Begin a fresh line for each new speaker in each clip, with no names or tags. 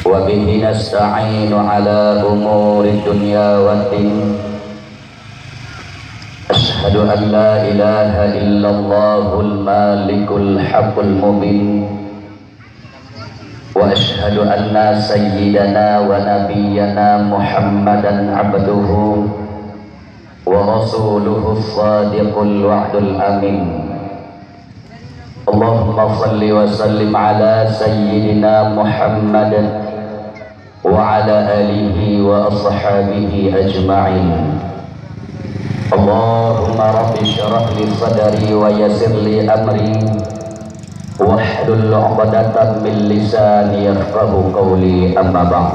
وبه نستعين على أمور الدنيا والدين. أشهد أن لا إله إلا الله المالك الحق المبين، وأشهد أن سيدنا ونبينا محمدا عبده ورسوله الصادق الوعد الأمين. اللهم صل وسلم على سيدنا محمد وعلى آله وأصحابه أجمعين. اللهم رب اشرح لي صدري ويسر لي أمري واحلل عقدة من لساني يفقه قولي. أما بعد،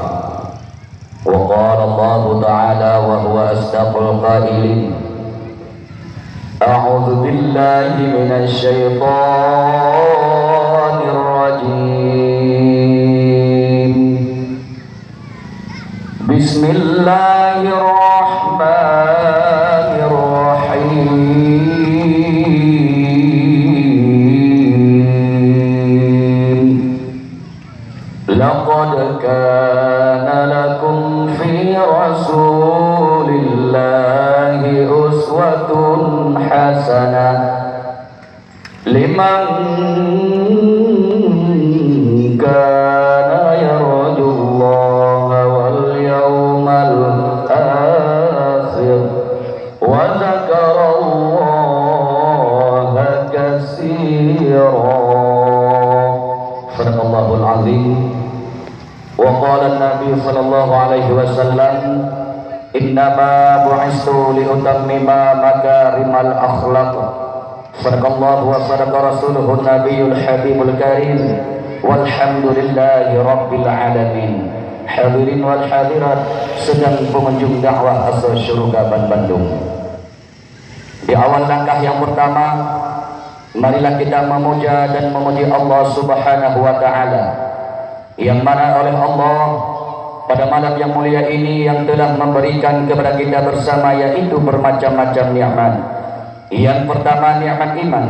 وقال الله تعالى وهو أصدق القائلين: أعوذ بالله من الشيطان الرجيم. بسم الله الرحمن الرحيم. لقد كان لكم في رسول الله أسوة حسنة لمن كان يرجو الله واليوم الآخر وذكر الله كثيرا. صدق الله العظيم. وقال النبي صلى الله عليه وسلم: إنما بعثت لأتمم مكارم الأخلاق. صدق الله وصدق رسوله النبي الحبيب الكريم، والحمد لله رب العالمين. Hadirin wal hadirat sedang pengunjung dakwah asal syurga Bandung. Di awal langkah yang pertama, marilah kita memuja dan memuji Allah Subhanahu wa taala, yang mana oleh Allah pada malam yang mulia ini yang telah memberikan kepada kita bersama yaitu bermacam-macam nikmat. Yang pertama nikmat iman,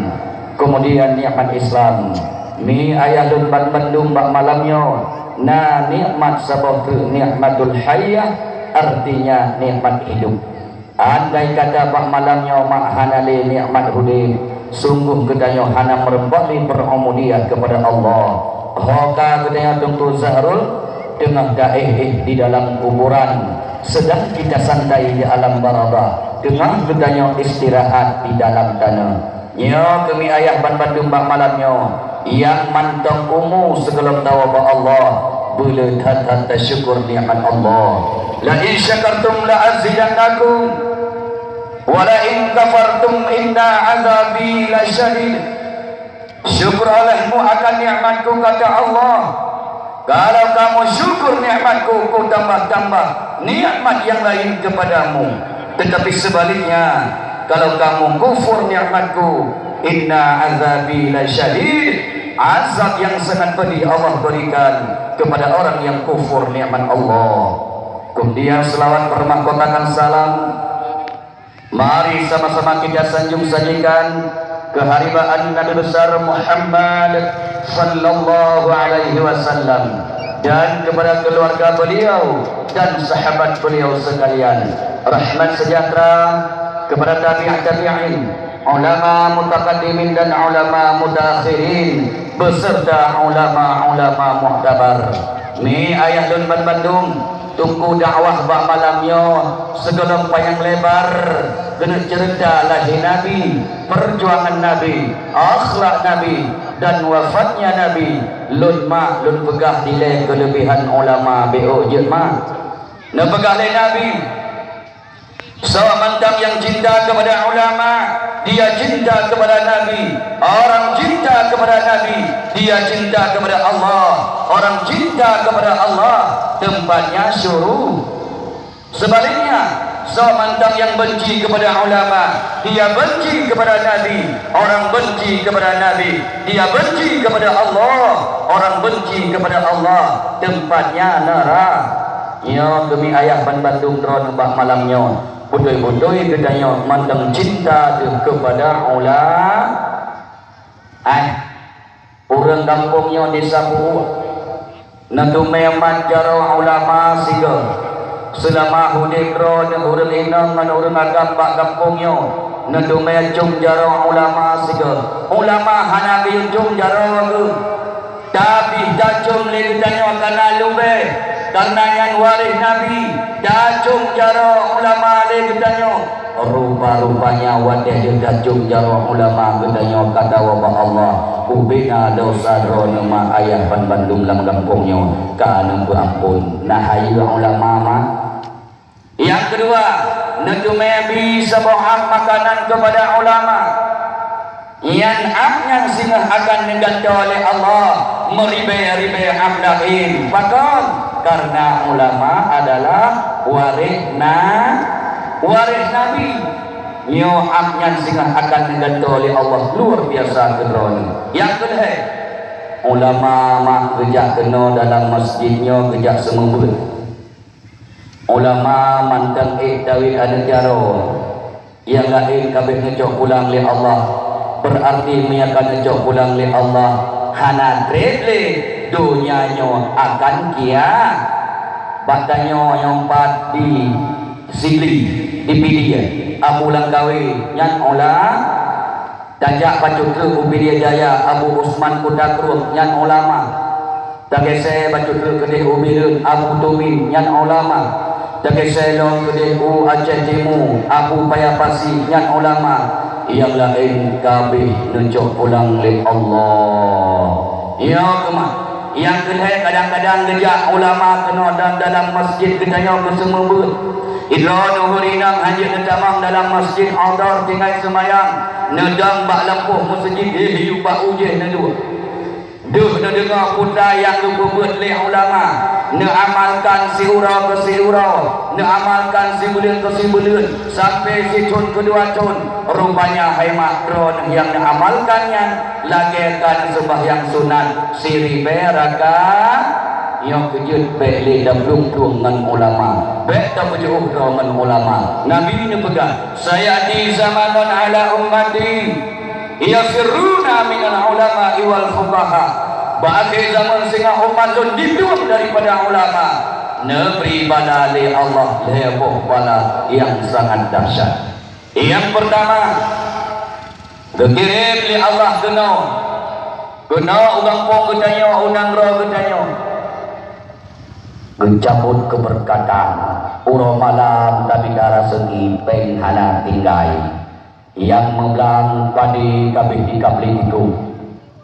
kemudian nikmat Islam. Ni ayah lun Bandung bak malamnya. Nah, nikmat sabah tu nikmatul hayah, artinya nikmat hidup. Andai kata bak malamnya mak hanali nikmat hudi, sungguh kedanya hana merembali berumudiah kepada Allah. Hoka kedanya tunggu zahrul dengan daih di dalam kuburan, sedang kita santai di alam barzah dengan kedanya istirahat di dalam tanah. Ya kami ayah Bandung bak malamnya yang mantap umum segala tawa ba Allah, boleh tata syukur nikmat Allah. La in syakartum la azidannakum wa la in kafartum inna azabi lasyadid. Syukur olehmu akan nikmatku kata Allah. Kalau kamu syukur nikmatku, ku tambah-tambah nikmat yang lain kepadamu. Tetapi sebaliknya, kalau kamu kufur nikmatku, inna azabi lasyadid. Azab yang sangat pedih Allah berikan kepada orang yang kufur nikmat Allah. Kemudian selawat bermahkotakan salam, mari sama-sama kita sanjung sajikan keharibaan Nabi besar Muhammad sallallahu alaihi wasallam dan kepada keluarga beliau dan sahabat beliau sekalian. Rahmat sejahtera kepada tabi'in, ulama mutaqaddimin dan ulama mutakhirin beserta ulama-ulama muhtabar. Ni ayah lun Bandung tunggu dakwah bak malamnya segala payang lebar kena cerita lahir Nabi, perjuangan Nabi, akhlak Nabi dan wafatnya Nabi. Lun mak lun pegah nilai kelebihan ulama BO je mak. Nak pegah le Nabi. Seorang mantap yang cinta kepada ulama, dia cinta kepada Nabi. Orang cinta kepada Nabi, dia cinta kepada Allah. Orang cinta kepada Allah, tempatnya syurga. Sebaliknya, seorang mantap yang benci kepada ulama, dia benci kepada Nabi. Orang benci kepada Nabi, dia benci kepada Allah. Orang benci kepada Allah, tempatnya neraka. Ya demi ayah Bandung drone bak malamnya. Putui-putui kedanya mandang cinta kepada ulama. Orang kampungnya desa Buah Natumeman jaro ulama siga selama hudikro ne urang inang ngan urang agam bak kampungnya natume cung jaro ulama siga ulama hanabi cung jaro aku tapi dacung le tanya kana lumbe karena yang waris nabi dacung jaro ulama le tanya rupa-rupanya wadah dia dacung jaro ulama tanya kata wa Allah ubina dosa drone ma ayah pan Bandung lam kampungnya kana ampun nah hayu ulama mah. Yang kedua natume bisa bohong makanan kepada ulama yang amnya singa akan diganti oleh Allah meribe-ribe amdahin bahkan karena ulama adalah waris nabi nyo amnya singa akan diganti oleh Allah luar biasa kedroni. Yang kedua ulama mah kerja kena dalam masjidnya kerja semua ulama mantang dawit ada jaro yang lain kabeh ngejok pulang li Allah berarti miakan ngejok pulang li Allah hana treble dunianya akan kia batanya nyompat di sili di pidia Abu Langkawi yang ulang tajak bacuk ke Ubidia Jaya Abu Usman Kudakruh yang ulama tagase bacuk ke Kedih Ubidun Abu Tumin yang ulama tagase long Kedih Aceh Timur Abu Payapasi yang ulama yang lain kabeh nunjuk pulang oleh Allah. Ya kemah. Yang kedua kadang-kadang gejak ulama kena dalam masjid ketanya ke semua ber. Idra nuhurinam hanya ketamang dalam masjid outdoor tinggal semayang. Nedang bak lampuh masjid hiu bak ujih nedua. Duh dengar putra yang dibuat oleh ulama. Ne amalkan si urau ke si urau, ne amalkan si bulan ke si bulan, sampai si cun kedua cun. Rupanya hai makron yang ne amalkannya lagikan sembahyang sunat si ribe raka yang kejut beli dablung dengan ulama. Baik tak berjauh dengan ulama. Nabi ini pegang. Saya di zamanon ala ummati yasiruna minal ulama iwal fuqaha. Bagi zaman singa umat dibuang daripada ulama negeri bala li Allah leboh bala yang sangat dahsyat. Yang pertama dikirim li Allah kena ugang pong ketanya unang roh ketanya mencabut keberkatan uro malam tapi darah segi penghana tinggai yang mebelang padi kabeh dikabli itu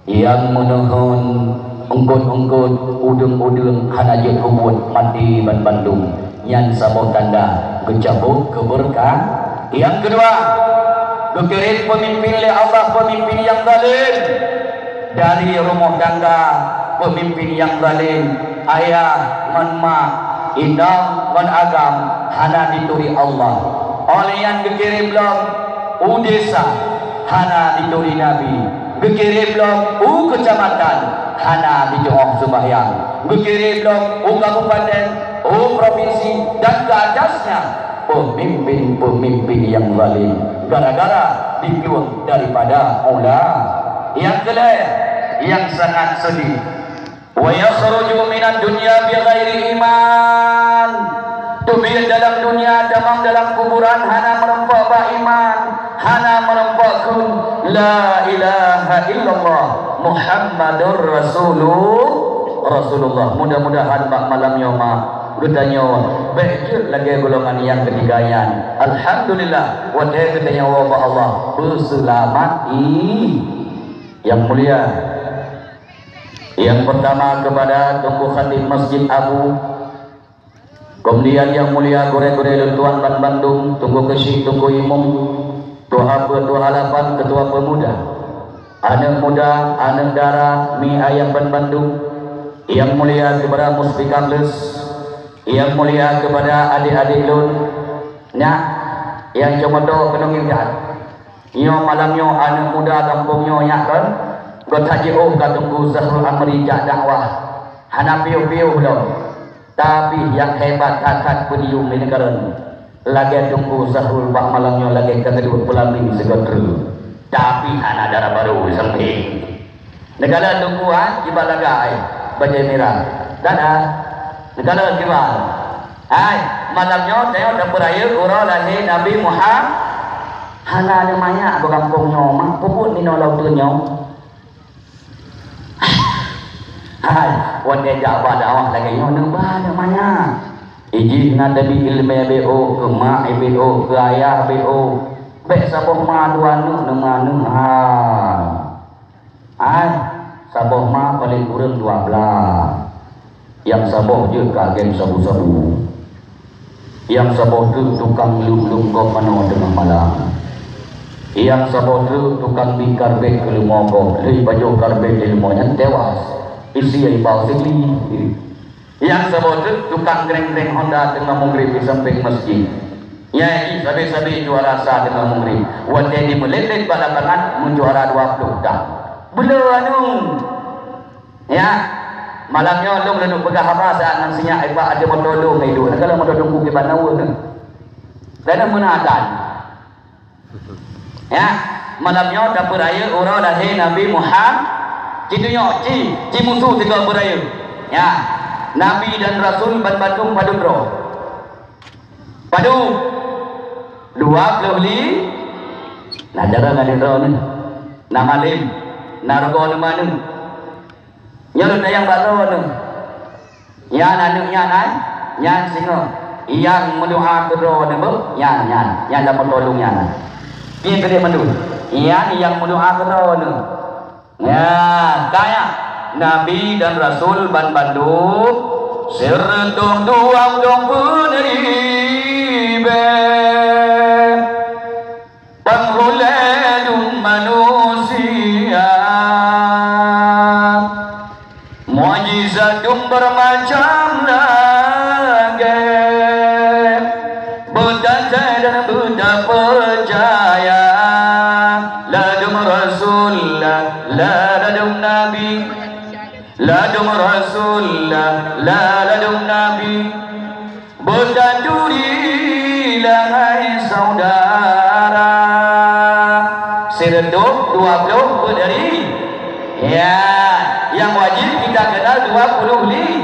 yang menuhun ungkut-ungkut udung-udung hanajet kubut mati ban Bandung yang sabot tanda mencabut keberkah. Yang kedua kekirim pemimpin oleh Allah pemimpin yang zalim dari rumah tangga pemimpin yang zalim ayah manma indang man agam hana dituri Allah oleh yang kekirim belum udesa hana dituri Nabi berkirim blok kecamatan hana dijoong sembahyang berkirim blok kabupaten provinsi dan ke atasnya pemimpin yang zalim gara-gara dibuang daripada ulama. Yang kedua yang sangat sedih wa yakhruju minad dunya bighairi iman tubir dalam dunia damang dalam kuburan hana merempak bah iman hana merempak kun la ilaha illallah Muhammadur Rasulullah. Mudah-mudahan bak malam yoma gedanya baik lagi golongan yang ketiganya alhamdulillah wa gedanya wa Allah berselamat yang mulia. Yang pertama kepada Tunggu Khatib Masjid Abu, kemudian yang mulia gore-gore Luntuan Ban Bandung, Tunggu Kesyik, Tunggu Imum, Tua Halapan, Ketua Pemuda, anak muda, anak darah, Mi Ayam Ban Bandung, yang mulia kepada Muspika Plus, yang mulia kepada adik-adik Lun, yang cuma do penunggian, nyo malamnya anak muda kampungnya kan, bertaji Tunggu Zahrul Amri Jak dakwah, hana piu-piu belum. Tapi yang hebat takat penium ini negara lagi Tunggu Zahrul bak malamnya lagi kedua pelambing segera. Tapi anak darah baru sampai negara tungguan di balagai bajai merah Dadah. Negara gimana? Hai, malamnya saya dah beraya urang lahir Nabi Muhammad. Hana ada maya ke kampung nyoma, puput ni nolong tu nyom. Hai, wanda jawab dakwah lagi nyom ada maya. Iji ngadabi ilmu BO ke mak BO ke ayah BO. Bek saboh ma dua nu nama hai, saboh ma paling kurang 12. Yang saboh je kagen sabu-sabu. Yang saboh tu tukang lung-lung kau pano tengah malam. Yang saboh tu tukang bingkar beg ke lumah kau. Lei baju karbet ilmunya tewas. Isi yang bau segli. Yang saboh tu tukang greng-greng Honda tengah mengrip di samping masjid. Ya, ini sabi-sabi juara sah tengah mengrip. Wajah di melelet balakangan menjuara 20 dah. Bela anu. Ya. Malamnya long lenuk pegang apa saat nang sinyak iba ada motor long hidup. Kalau motor long ku ke banawa tu. Dan menadan. Ya, malamnya dah beraya orang lahir Nabi Muhammad. Cidunya ci musuh tiga beraya. Ya. Nabi dan Rasul ban-bandung padu bro. Padu 20 nah jarang ada ro ni. Nama lim. Nargo mana? Yang yang baru tu, yang anaknya nai, yang singa, yang mendoa kedua ni ber, yang dapat tolongnya. Ini kerja mandu, yang mendoa kedua ni, ya kaya Nabi dan Rasul ban bandu, serentong duang dong peneribe, penghuledung manusia. Mujizatun bermacam lagi, berjaya dan berpercaya. Ladum Rasulullah, ladum Nabi, ladum Rasulullah, ladum Nabi. Berdadurilah hai saudara, serentuk 20 berdari. Ya. Yang wajib kita kenal 20 li.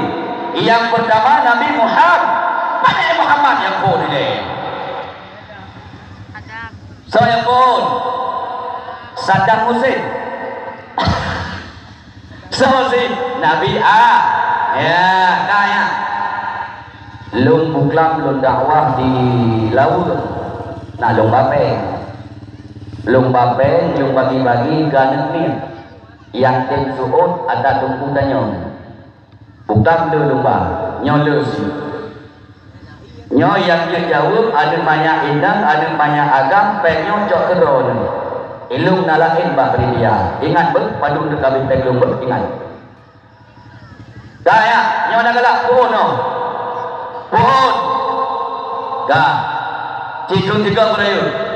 Yang pertama Nabi Muhammad. Mana Muhammad yang pun ini? Saya pun Saddam Hussein. Sama si Nabi A. Ya, kaya. Lung buklam lung dakwah di laut. Nah, lung bapeng. Lung bapeng, lung bagi-bagi ganek ni. Yang tim suut ada tunggu tanya bukan dulu lumba nyolus nyo yang dia jawab ada banyak indang ada banyak agam penyo cok kedon ilung nalain bak dia ingat ber padu dekat bintang lumba ingat dah ya nyo nak galak pohon no pohon dah cikun tiga berayu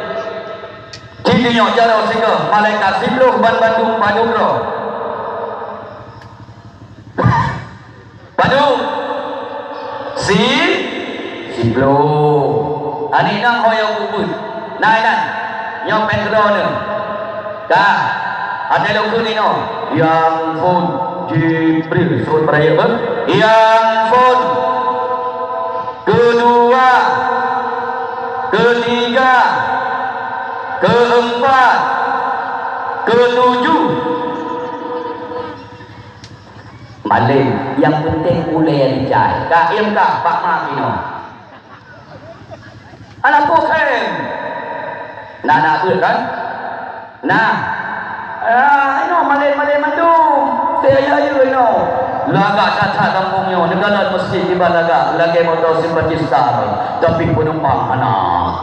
Cintinya jauh sehingga malaikat sibluh ban-bandung padu bro. Padu sibluh. Ani nang hoyong ubud. Nainan nyopet kedone. Dah ada lagu ni no. Yang pun Jibril suruh beraya ber. Yang pun kedua, ketiga, keempat, ketujuh. Maling yang penting boleh dicai. Kaim kah Pak Makino? Anak pokem. Nak kan? Nah. Ino maling mandum. Saya ino. Laga cacat kampungnya negara masjid di balaga lagi motor simpatista tapi penumpang anak.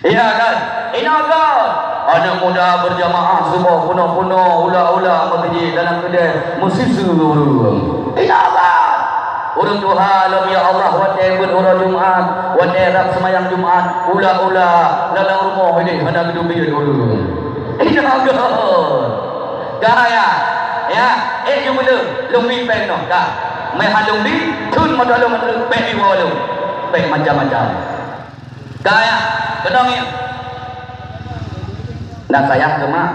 Iya kan? Inakan anak muda berjamaah semua puno-puno ula-ula mengaji dalam kedai musisi inakan urang Tuhan ya Allah wadai berurang Jumaat wadai rap semayang Jumaat ula-ula dalam rumah ini ada gedung biar dulu inakan gaya ya jumlah lumbi pen no dah mai halung di tun modalung pe walu pe macam-macam gaya kenang ya nak sayang ke mak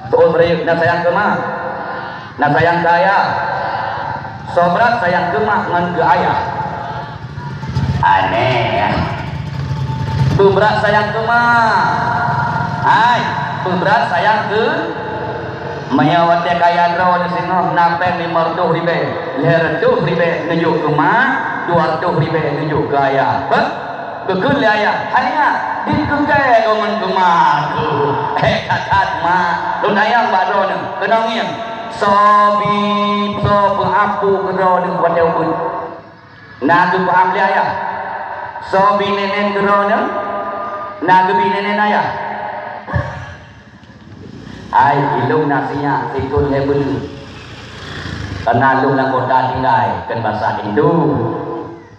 soal beri nak sayang ke mak nak sayang kaya Sobrat sayang ke mak ngan ke ayah. Aneh ya. Berat sayang ke mak. Hai, berat sayang ke mayawat kaya draw ni singong napen 500 ribu. 200 ribu nunjuk ke mak, 200 ribu nunjuk ke ayah. Bekul ayah. Hanya dikekai dengan ke mak tu. Katat mak. Lun ayam bak draw ni. Kenangin. Sobi so pengapu kero dengan pada ubun. Nak tu paham dia ayah. Sobi nenen kero ni. Nak tu nenen ayah. Ai ilung nasinya sikun hebel. Karena lung lang kota tinggai kan bahasa Hindu.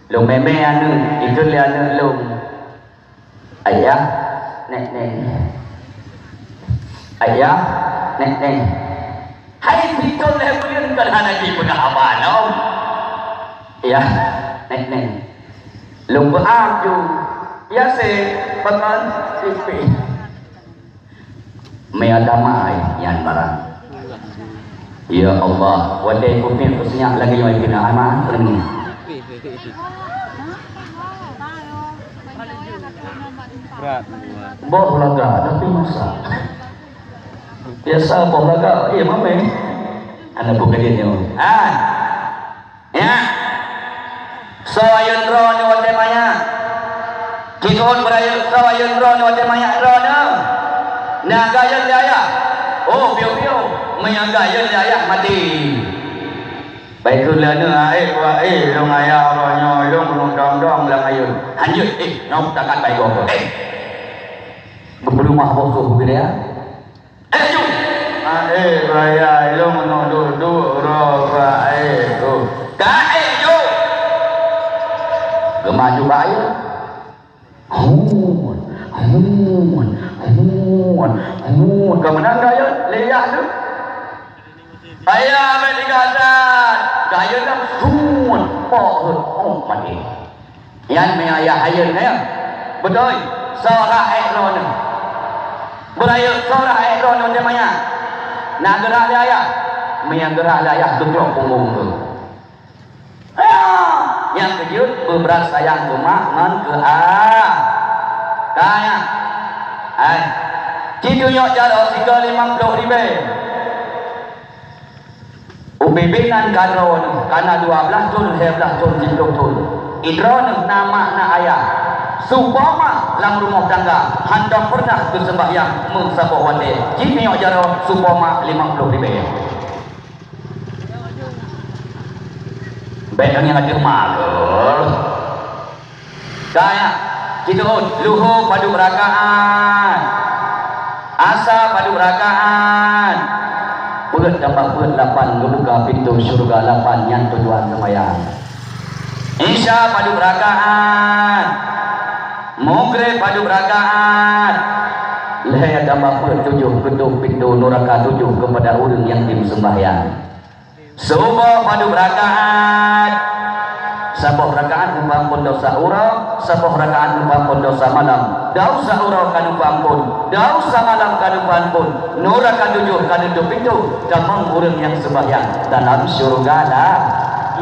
Lung meme anu itu dia anu lung. Ayah nek. Ayah nek. Hai pikul hebulun kan lagi pengahaban om. Ya, nek. Lung beam ju. Ya se peman sipi. Me adamai yan barang. Ya Allah, wadai kupin kusnya lagi yang kena aman ini. Berat. Boh laga tapi masa. Biasa boh laga, iya mame. Anak bukan dia ni. Ya. So ayun ro ni wadai maya. Kikon berayu so ayun ro ni wadai maya ro ni. Nak gaya dia. Oh, piu-piu. Menyagaya dia mati. Baiklah ni long ayah orangnya long dong lang ayun. Hanjut nyok takat baik apa. Berumah bosok dia. Jom. Raya long no du ro tu. Ka jo. Gemaju bayu. Kemenang gaya lihat tu. Ayah berdigasan gaya dah mati. Yang me ayah ayun ya. Betul. Seorang ekron. Beraya seorang ekron macam mana? Nak gerak dia ayah. Me yang gerak dia ayah duduk punggung tu. Yang kejut beberat sayang ke mak ngan ke kaya. Cidu nyok jaro 350 ribu. Ubibinan kadro ni karena 12 tun 11 tun 10 tun. Idro ni nama na ayah. Supama lang rumah tangga hendak pernah bersembahyang mengsabuh wande. Cidu nyok jaro supama 50 ribu. Baik yang ada makul. Kaya cidu luhur padu berakaan. Asa padu berakaan. Perut dapat perut 8 membuka pintu syurga 8 yang tujuan semayang. Isya padu berakaan. Maghrib padu berakaan. Leher dapat perut 7 ketuk pintu neraka 7 kepada orang yang tim sembahyang. Subuh padu berakaan. Sabuh rakaat umpam dosa urang, sabuh rakaat umpam dosa malam. Dosa urang kan umpam dosa malam kan umpam neraka 7 kan pintu damang urang yang sembahyang dalam syurga lah.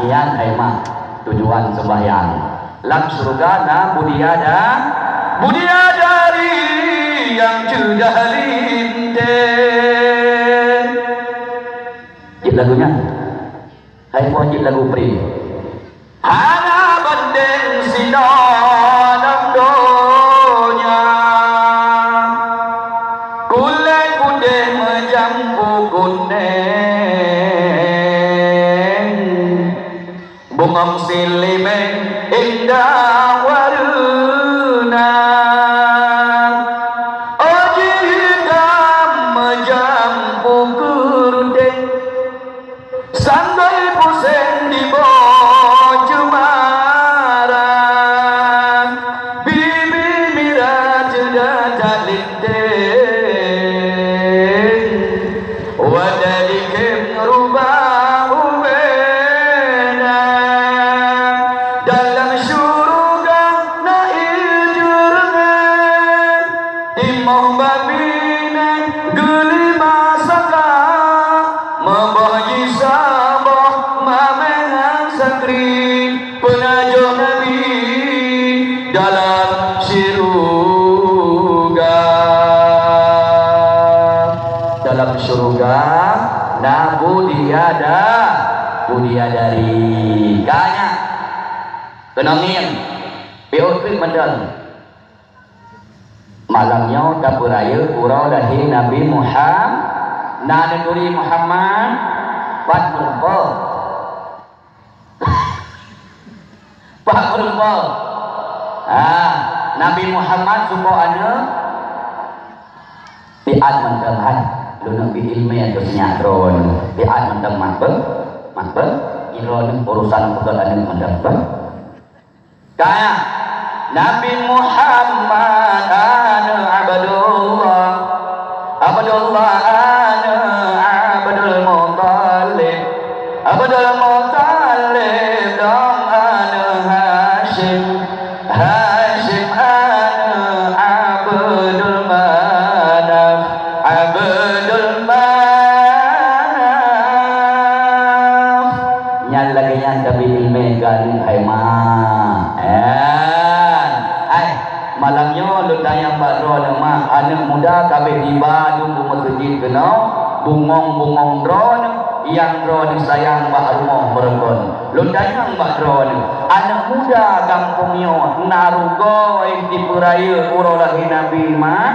Iyan ay mak tujuan sembahyang. Lam syurga na budia dari yang sudah linten. Jid lagunya. Hai puan jid lagu pri. Hana bandeng sinonam donya kule kude menjampu kuneng bungam silimeng indah warna ojikam menjampu kurudeng sandai pusing di bawah membahaji sabah sudah na budiadari kanya kenangin biukit mendang malamnya dapuraya pura lahir Nabi Muhammad na negeri Muhammad Pak berumpa Nabi Muhammad suka ana biat mendengar lu nabi ilmu atau senyadron biat mendengar makbel iron urusan pegalan mendengar kaya Nabi Muhammad ana abdullah ana abdul muttalib dong ana Hashim ana abdul manaf nyan lagi nyan tapi ilmu kan hai ma malamnya lu tanya Mbak Ron mah anak muda kabeh tiba di masjid kenal bungong Ron yang Ron sayang Mbak rumah berebon lu tanya Mbak Ron anak muda kampungnya narugo di puraya urolahi Nabi mah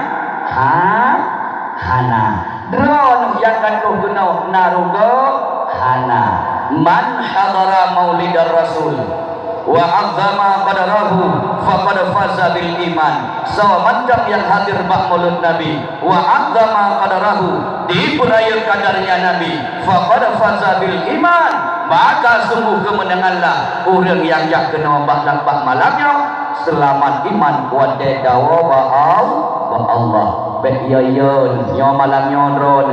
hana Ron yang kan kenal narugo hana man hadara maulidar rasul wa azzama qadarahu faqad faza bil iman macam yang hadir bak maulid Nabi wa azzama qadarahu di puraya kadarnya Nabi faqad faza bil iman maka sungguh kemenanganlah orang yang jak kena bak malamnya selamat iman wa dawa ba Allah baik ya nyo malamnya ron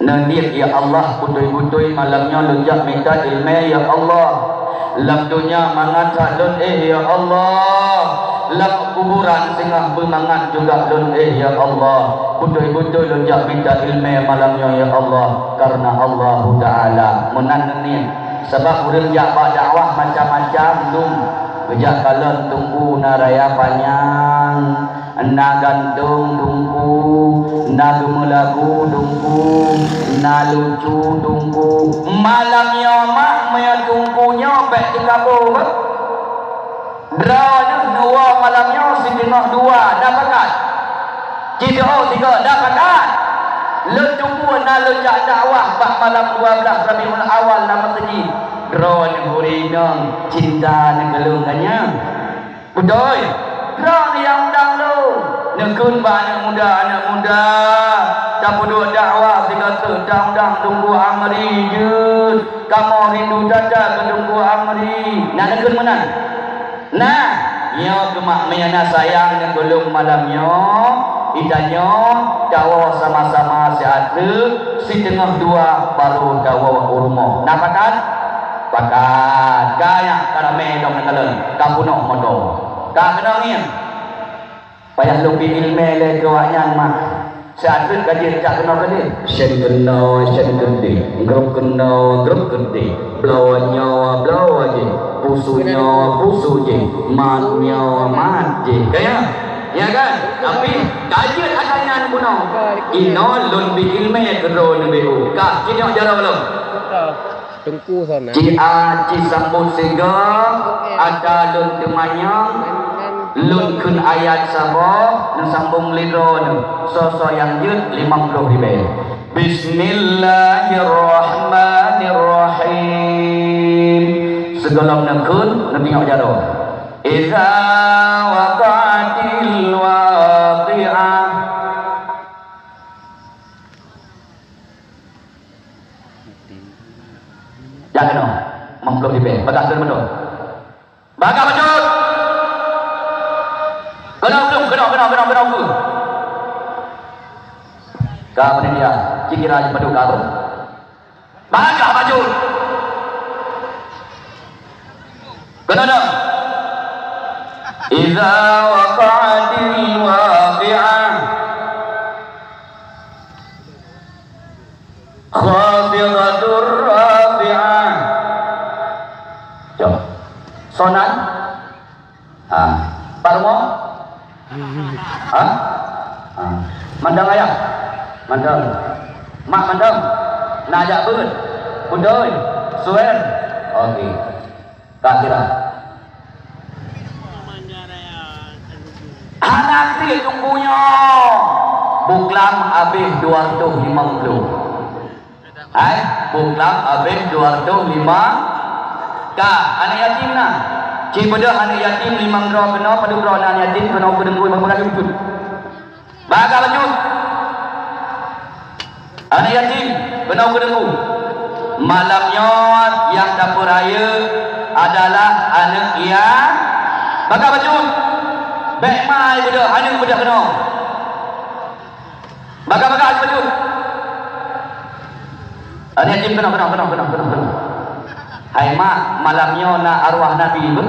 nanti ya Allah putui malamnya lunjak minta ilmu ya Allah lam dunia mangan sadun ya Allah lam kuburan singah bermangan juga lun ya Allah putui lunjak minta ilmu malamnya ya Allah karena Allah Ta'ala menanani sebab urang jak dakwah macam-macam lum bejak kalon tunggu naraya panjang na gantung tunggu na lumulagu tunggu na lucu tunggu malamnya mak maya tunggunya baik di kabur dranya dua malamnya setengah dua dapatkan tiga dapatkan lu tunggu na lu jak dakwah bak malam 12 Rabiul Awal nama tadi dranya hurinang cinta negelungannya betul drone yang undang lu nekun anak muda tak perlu dakwah dikata undang tunggu amri je kamu rindu dada ke tunggu amri nak nekun mana nah ya kemak menyana sayang yang belum malamnya idanya dakwah sama-sama sehatru setengah dua baru dakwah rumah nampakan pakat kaya karame dong nekalan kapuno mondo ka kena ni payah lebih ilmu le kawanya mah satu kaji tak kena kali syen kena gede grup gede blawa je pusu je mat je kaya ya kan tapi kaji adanya kuno ino lun bi ilmu kedro nebu ka kini jara belum tungku sana ci sambut sega ada lun temanyang lun kun ayat sabah dan sambung lidron sosok yang jut 50 ribu Bismillahirrahmanirrahim segala nekun nabi ngok jaro iza waqatil waqi'ah jangan 50 ribu bagas betul bagas betul Kena aku. Kau mana dia? Cikira je padu kau. Bangga baju. Kena dah. Iza waqa'atil waqi'ah khafidatur rafi'ah. Jom. Sonan. Parmo. Mandang ayah Mantap. Mak mantap. Nak ajak ber. Pundoi. Suer. Okey. Tak kira. Anak dia tunggunya. Buklam habis 250. Hai, buklam habis 205. Kak, anak yatim nah. Cik pada anak yatim 5 gram kena pada gram anak yatim kena kedengkui berapa kali wujud. Baga lanjut. Anak yatim kena kedengkui. Malamnya yang dapur raya adalah anak yang baga lanjut. Baik mai budak, anak budak kena. Baga lanjut. Anak yatim kena. Hai mak, malamnya nak arwah Nabi ber.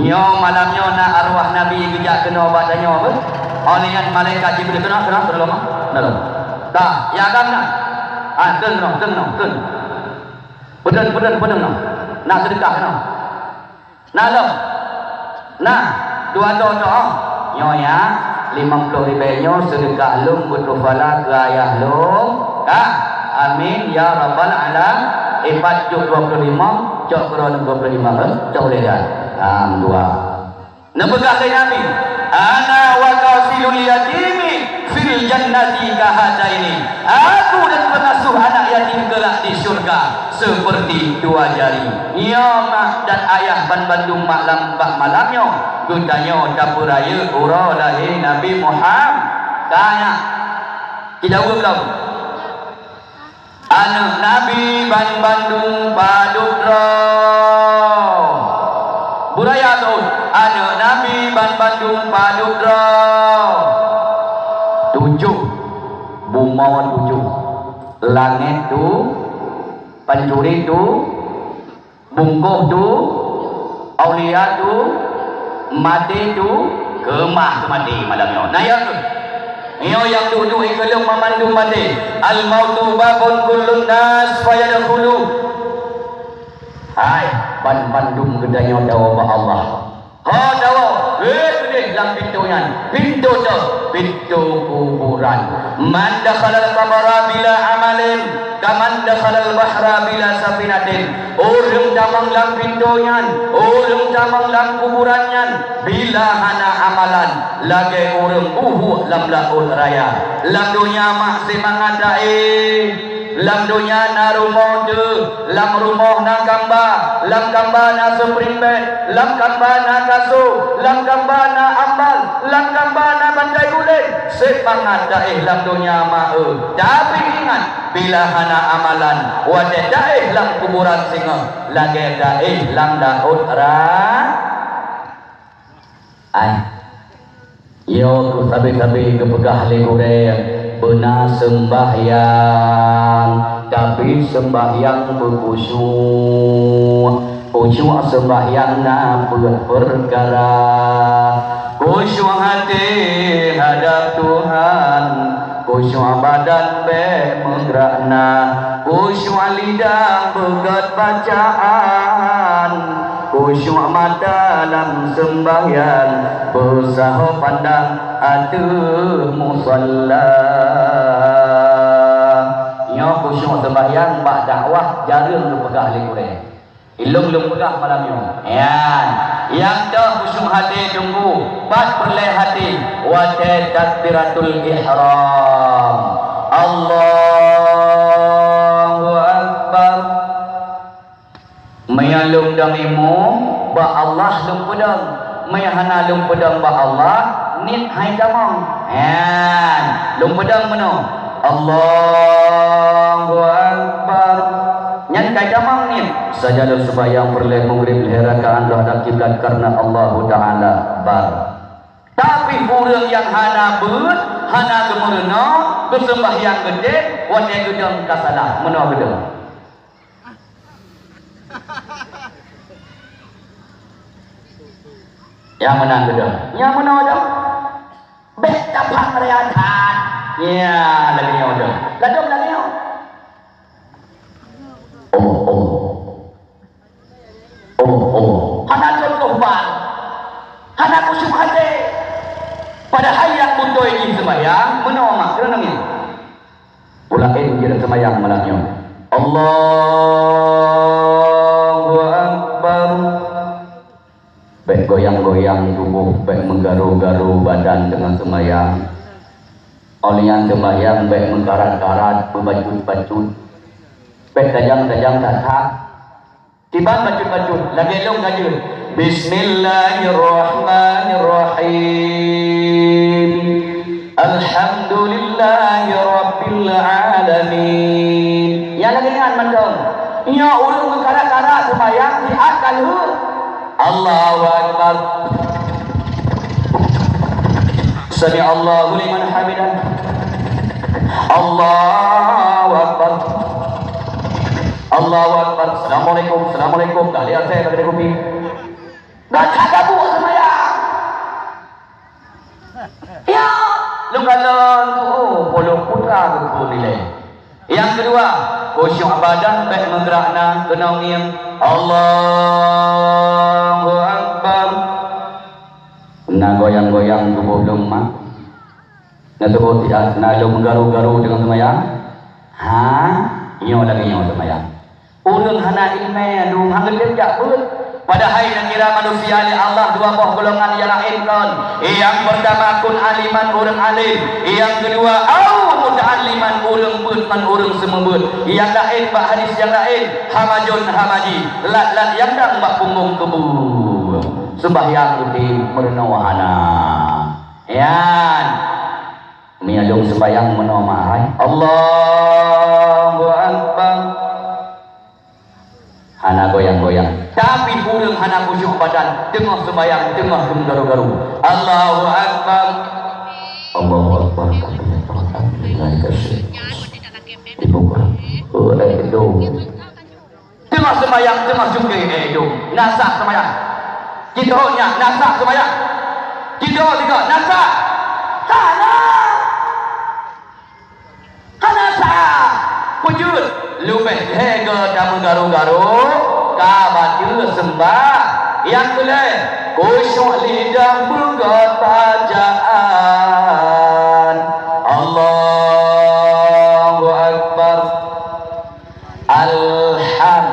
Yo malamnya nak arwah Nabi kejak kena badannya ber. Oleh malaikat Jibril kena mak. Tak, ya kan nak. Ten. Peden no. Nak sedekah kena. Nak lo. Nah, dua doa. Yo ya, 50 ribunya sedekah lum bertufala ke ayah lum. Amin ya rabbal alamin. 4:25 cok kurang 25 cok boleh dah. Dua. Nebegah ke Nabi. Ana wa qasilul yatimi fil jannati kahadaini. Aku dan pengasuh anak yatim kelak di syurga seperti dua jari. Ya mak dan ayah ban Bandung malam bak malamnya. Gudanya dapur raya ura lahir Nabi Muhammad. Tanya. Tidak belum. Anak Nabi ban Bandung Padudra Buraya tu. Anak Nabi ban Bandung Padudra 7 Bumawan 7 Langit tu Pancuri tu Bungkuh tu Aulia tu Mati tu Kemah mati malamnya. Nah ya tu. Iyo yang duduk ikelum memandung mati. Al-mautu babun kullun nas fayadkhulu. Hai, bandung gedanya dawa Allah. Ha dawa. Gede dalam pintunya. Pintu tu, pintu kuburan. Man dakhala al-qabra bila amalin, kaman dakhala al-bahra bila safinatin. Orang damang dalam pintunya, orang damang dalam kuburannya bila hana amalan. Lagi orang lam laul raya. Lam dunia mak semangat lam dunia na rumah de, lam rumah na kamba, lam kamba na spring bed, lam kamba na kasut, lam kamba na ambal, lam kamba na bandai guling. Semangat lam dunia mak tapi ingat bila hana amalan wajah lam kuburan singa. Lagi lam laul yo ku sabi-sabi kepegah legureng benar sembahyang tapi sembahyang khusyuk sembahyang na perkara khusyuk hati hadap Tuhan khusyuk badan menggerakna khusyuk lidah begat bacaan khusyuk mata dalam sembahyang berusaha pandang aduh musalla. Ya khusyuk sembahyang bak dakwah jarum lu pegah legureng. Ilung lu pegah malamnya. Ya. Yang dah khusyuk hati tunggu bak perleh hati wa takbiratul ihram. Allahu akbar. Mayalum dang imum ba Allah lum pedang. Mayahana lum pedang ba Allah nit hai damang. Lum pedang mano. Allahu akbar. Nyan kai damang nit. Sajadah sembahyang perleh maghrib herakaan hadap kiblat karena Allah Taala bar. Tapi urang yang hana beut, hana gemerna, bersembahyang gede, wadai gedang kasalah, mano gedang. Yang menang gedang. Yang menang gedang. Bet dapat meriatan. Ya, lagi yang gedang. Gadong lagi yang. Hana contoh bang. Hana khusyuk hati. Pada hayat buntoi ini sembahyang, menolak kerana ini. Allahu Akbar. Baik goyang-goyang tubuh, baik menggaru-garu badan dengan sembahyang. Olian sembahyang baik mengkarat-karat, berbacut-bacut, baik kajang-kajang tatak, tiba bacut-bacut, lagi long kajut. Bismillahirrahmanirrahim. Alhamdulillahi Rabbil Alamin. Yang lagi dengan mandong. Ya ulung berkarat-karat sembahyang diakal hu. Allahu Akbar. Sami Allahu liman hamidah. Allahu Akbar. Allahu Akbar. Assalamualaikum. Assalamualaikum. Kalian saya bagi kopi. Dah kagak buat sembahyang. Ya, lu kalau puluh putra betul nilai. Yang kedua, khusyuk badan baik menggerakna kena ngiem. Allahu Akbar. Nah goyang-goyang tubuh lemah. Nah tubuh tidak, nah lu menggaru-garu dengan sembahyang. Ha, nyo lagi nyo sembahyang. Ulun hana ilmu, lu hanggal dia pun. Padahal yang kira manusia ni Allah dua buah golongan yang lain kan. Yang pertama kun aliman orang alim, yang kedua muta'alliman orang berman orang semebut. Yang lain bak hadis yang lain hamajun hamaji. Lat yang dak bak punggung kebu. Sembahyang rutin merenawahana. Yan. Miadong sembahyang menomahai. Allahu Akbar. Hana goyang-goyang. Tapi urang hana khusyuk badan, tengah sembahyang, tengah menggaru-garu. Allahu Akbar. Allahu Akbar. Tengah sembahyang, tengah jungkir nasak sembahyang. Kita hanya nasak sembahyang. Kita juga nasak. Hana sah. Pujud lumeh hega dah menggaru-garu ka baca sembah. Yang kedua khusyuk lidah buka bacaan Allahu Akbar. Alham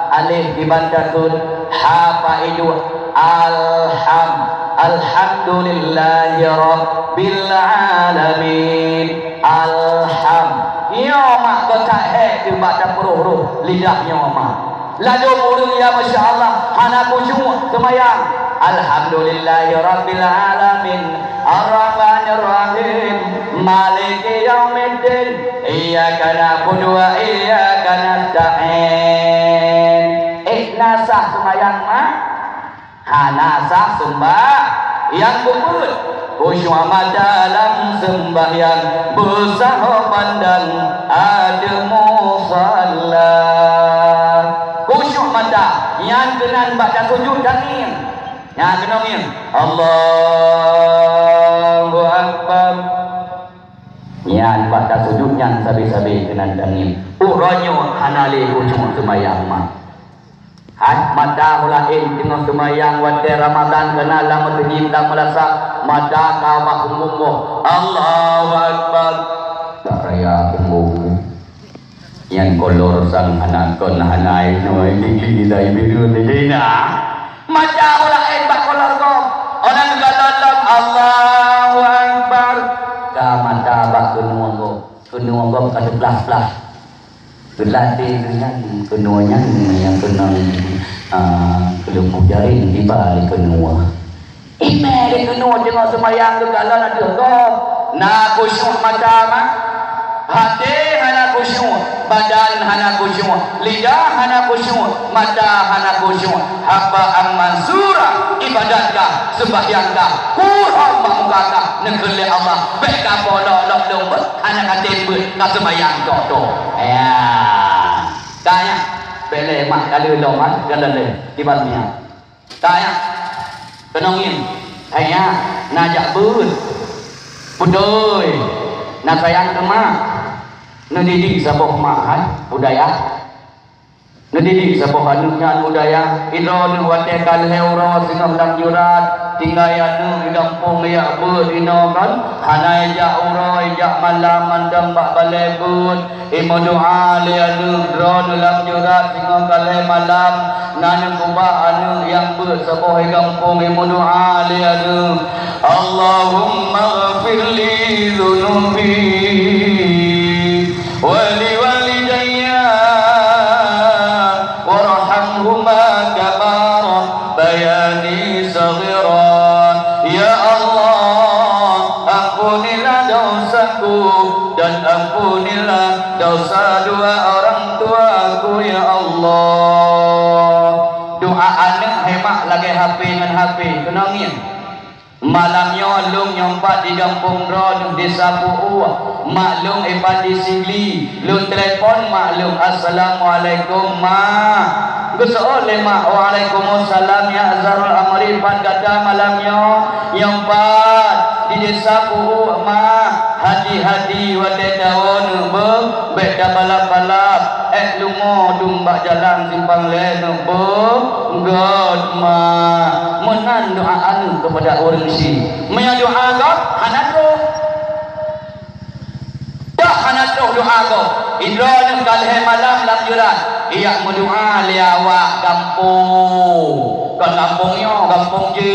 alif dibandakan ha faidu alham. Alhamdulillahi Rabbil Alamin. Alham. Ya mak betak di badan huruf lidahnya mak. Lalu urang ya Masya Allah hana khusyuk sembahyang. Alhamdulillahi Rabbil Alamin. Ar-Rahmanir Rahim. Maliki Yaumiddin. Iyyaka na'budu wa iyyaka nasta'in. Nasah sembahyang mak. Nasah sembah. Yang kedua khusyuk dalam sembahyang bersahabat dan ada musalla. Khusyuk mata yang kena baca sujud dan ngim. Yang kena ngim. Allahu Akbar. Yang baca sujud yang sabi-sabi kena dan ngim. Uranyo hanali khusyuk sembahyang mak. Mata mulain tengah sembahyang wadai Ramadan kena lama terjim dan melasa mata kau makmum Allahu Akbar. Tak raya kumbu yang kolor sang anak kon hanai no ini dai biru dina mata mulain bak kolor kau orang galon Allahu Akbar ka mata bak kenuang ka belah-belah Gelatih dengan kenuanya yang kena kelembu jaring di balik kenua. Ime di kenua tengah sembahyang tu kalau ada kau nak khusyuk mata mak, hati hana khusyuk, badan hana khusyuk, lidah hana khusyuk, mata hana khusyuk. Haba'an mansura ibadatkah sembahyangkah kurang mengukakah negeri Allah baik apa lok lembut anak katembut tak sembahyang tu. Ya. Tanya bele mak kali loman galale tibalnya. Tanya kenongin hanya najak bun budoi nak sayang ke mak ngedidik saboh mak budaya ngedidik saboh anuknya budaya idron wate kal heuro singah lam jurat tinggal anu di kampung ya berdino kan hanai jak uroi jak malam mandam bak balebun imo doa li anu drone dalam jurat singo kale malam nanu kubah anu yang bersebuah kampung imo doa li anu Allahumma ghafirli dhunubi wali walidayya warhamhuma kama rabbayani saghiran ya Allah ampunilah dosaku dan ampunilah dosa dua orang tuaku ya Allah. Doa anak hemat lagi HP dengan HP kenangnya malamnya lung nyompat di kampung Ron desa Pu'uah maklum ipan di Singli lung telefon maklum assalamualaikum ma gusoole ma waalaikumsalam ya Azharul Amri pan kata malamnya nyompat di desa Pu'uah ma hati-hati wadai daun beda balap-balap lungo dumbak jalan simpang leno god ma menan doa anu kepada orang si menya doa kau hanatro dah hanatro doa kau idra dan kalhe malam lam jurat ia mendoa liawak kampung kan kampung je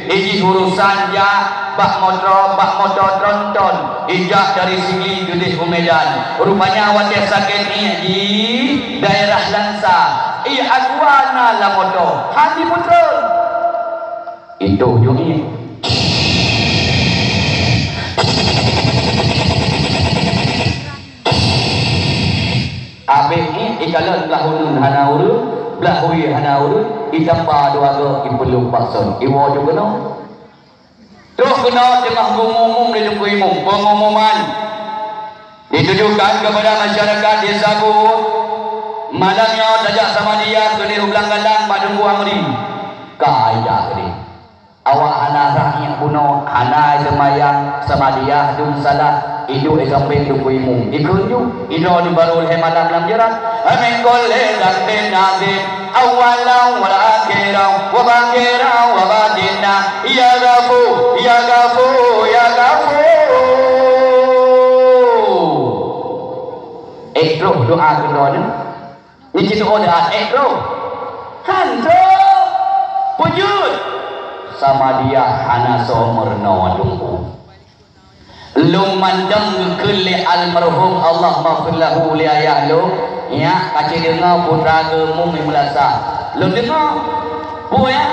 iji urusan ja bak motor tronton ijak dari sini gede Medan rupanya wadah sakit ni di daerah Lansa aguana la motor hati putra itu jungi abih ni ikalan belahun hanauru belahui hanauru itamba dua ke ipelum pakson iwo juga no terus kena tengah ngomong di lembut imum pengumuman ditujukan kepada masyarakat desa ku malamnya tajak sama dia kena ulang galang pada Dunggu Amri kaya ni awak anak rakyat kuno anak semayang sama dia dun salah hidup sampai Dunggu imum dikunjung ino di baru malam lam jerat amin kolle dan benazim awalau wal akhirau wa bakhirau wa batinna ya gafu ya gafu ya gafu ekro doa kedua ni cerita doa ekro hanto pujud sama dia hana somerno dungku lum mandam kulli almarhum Allah maghfirlahu li ayahlu ya kaci dengar putra gemum mulasa lum dengar bu ya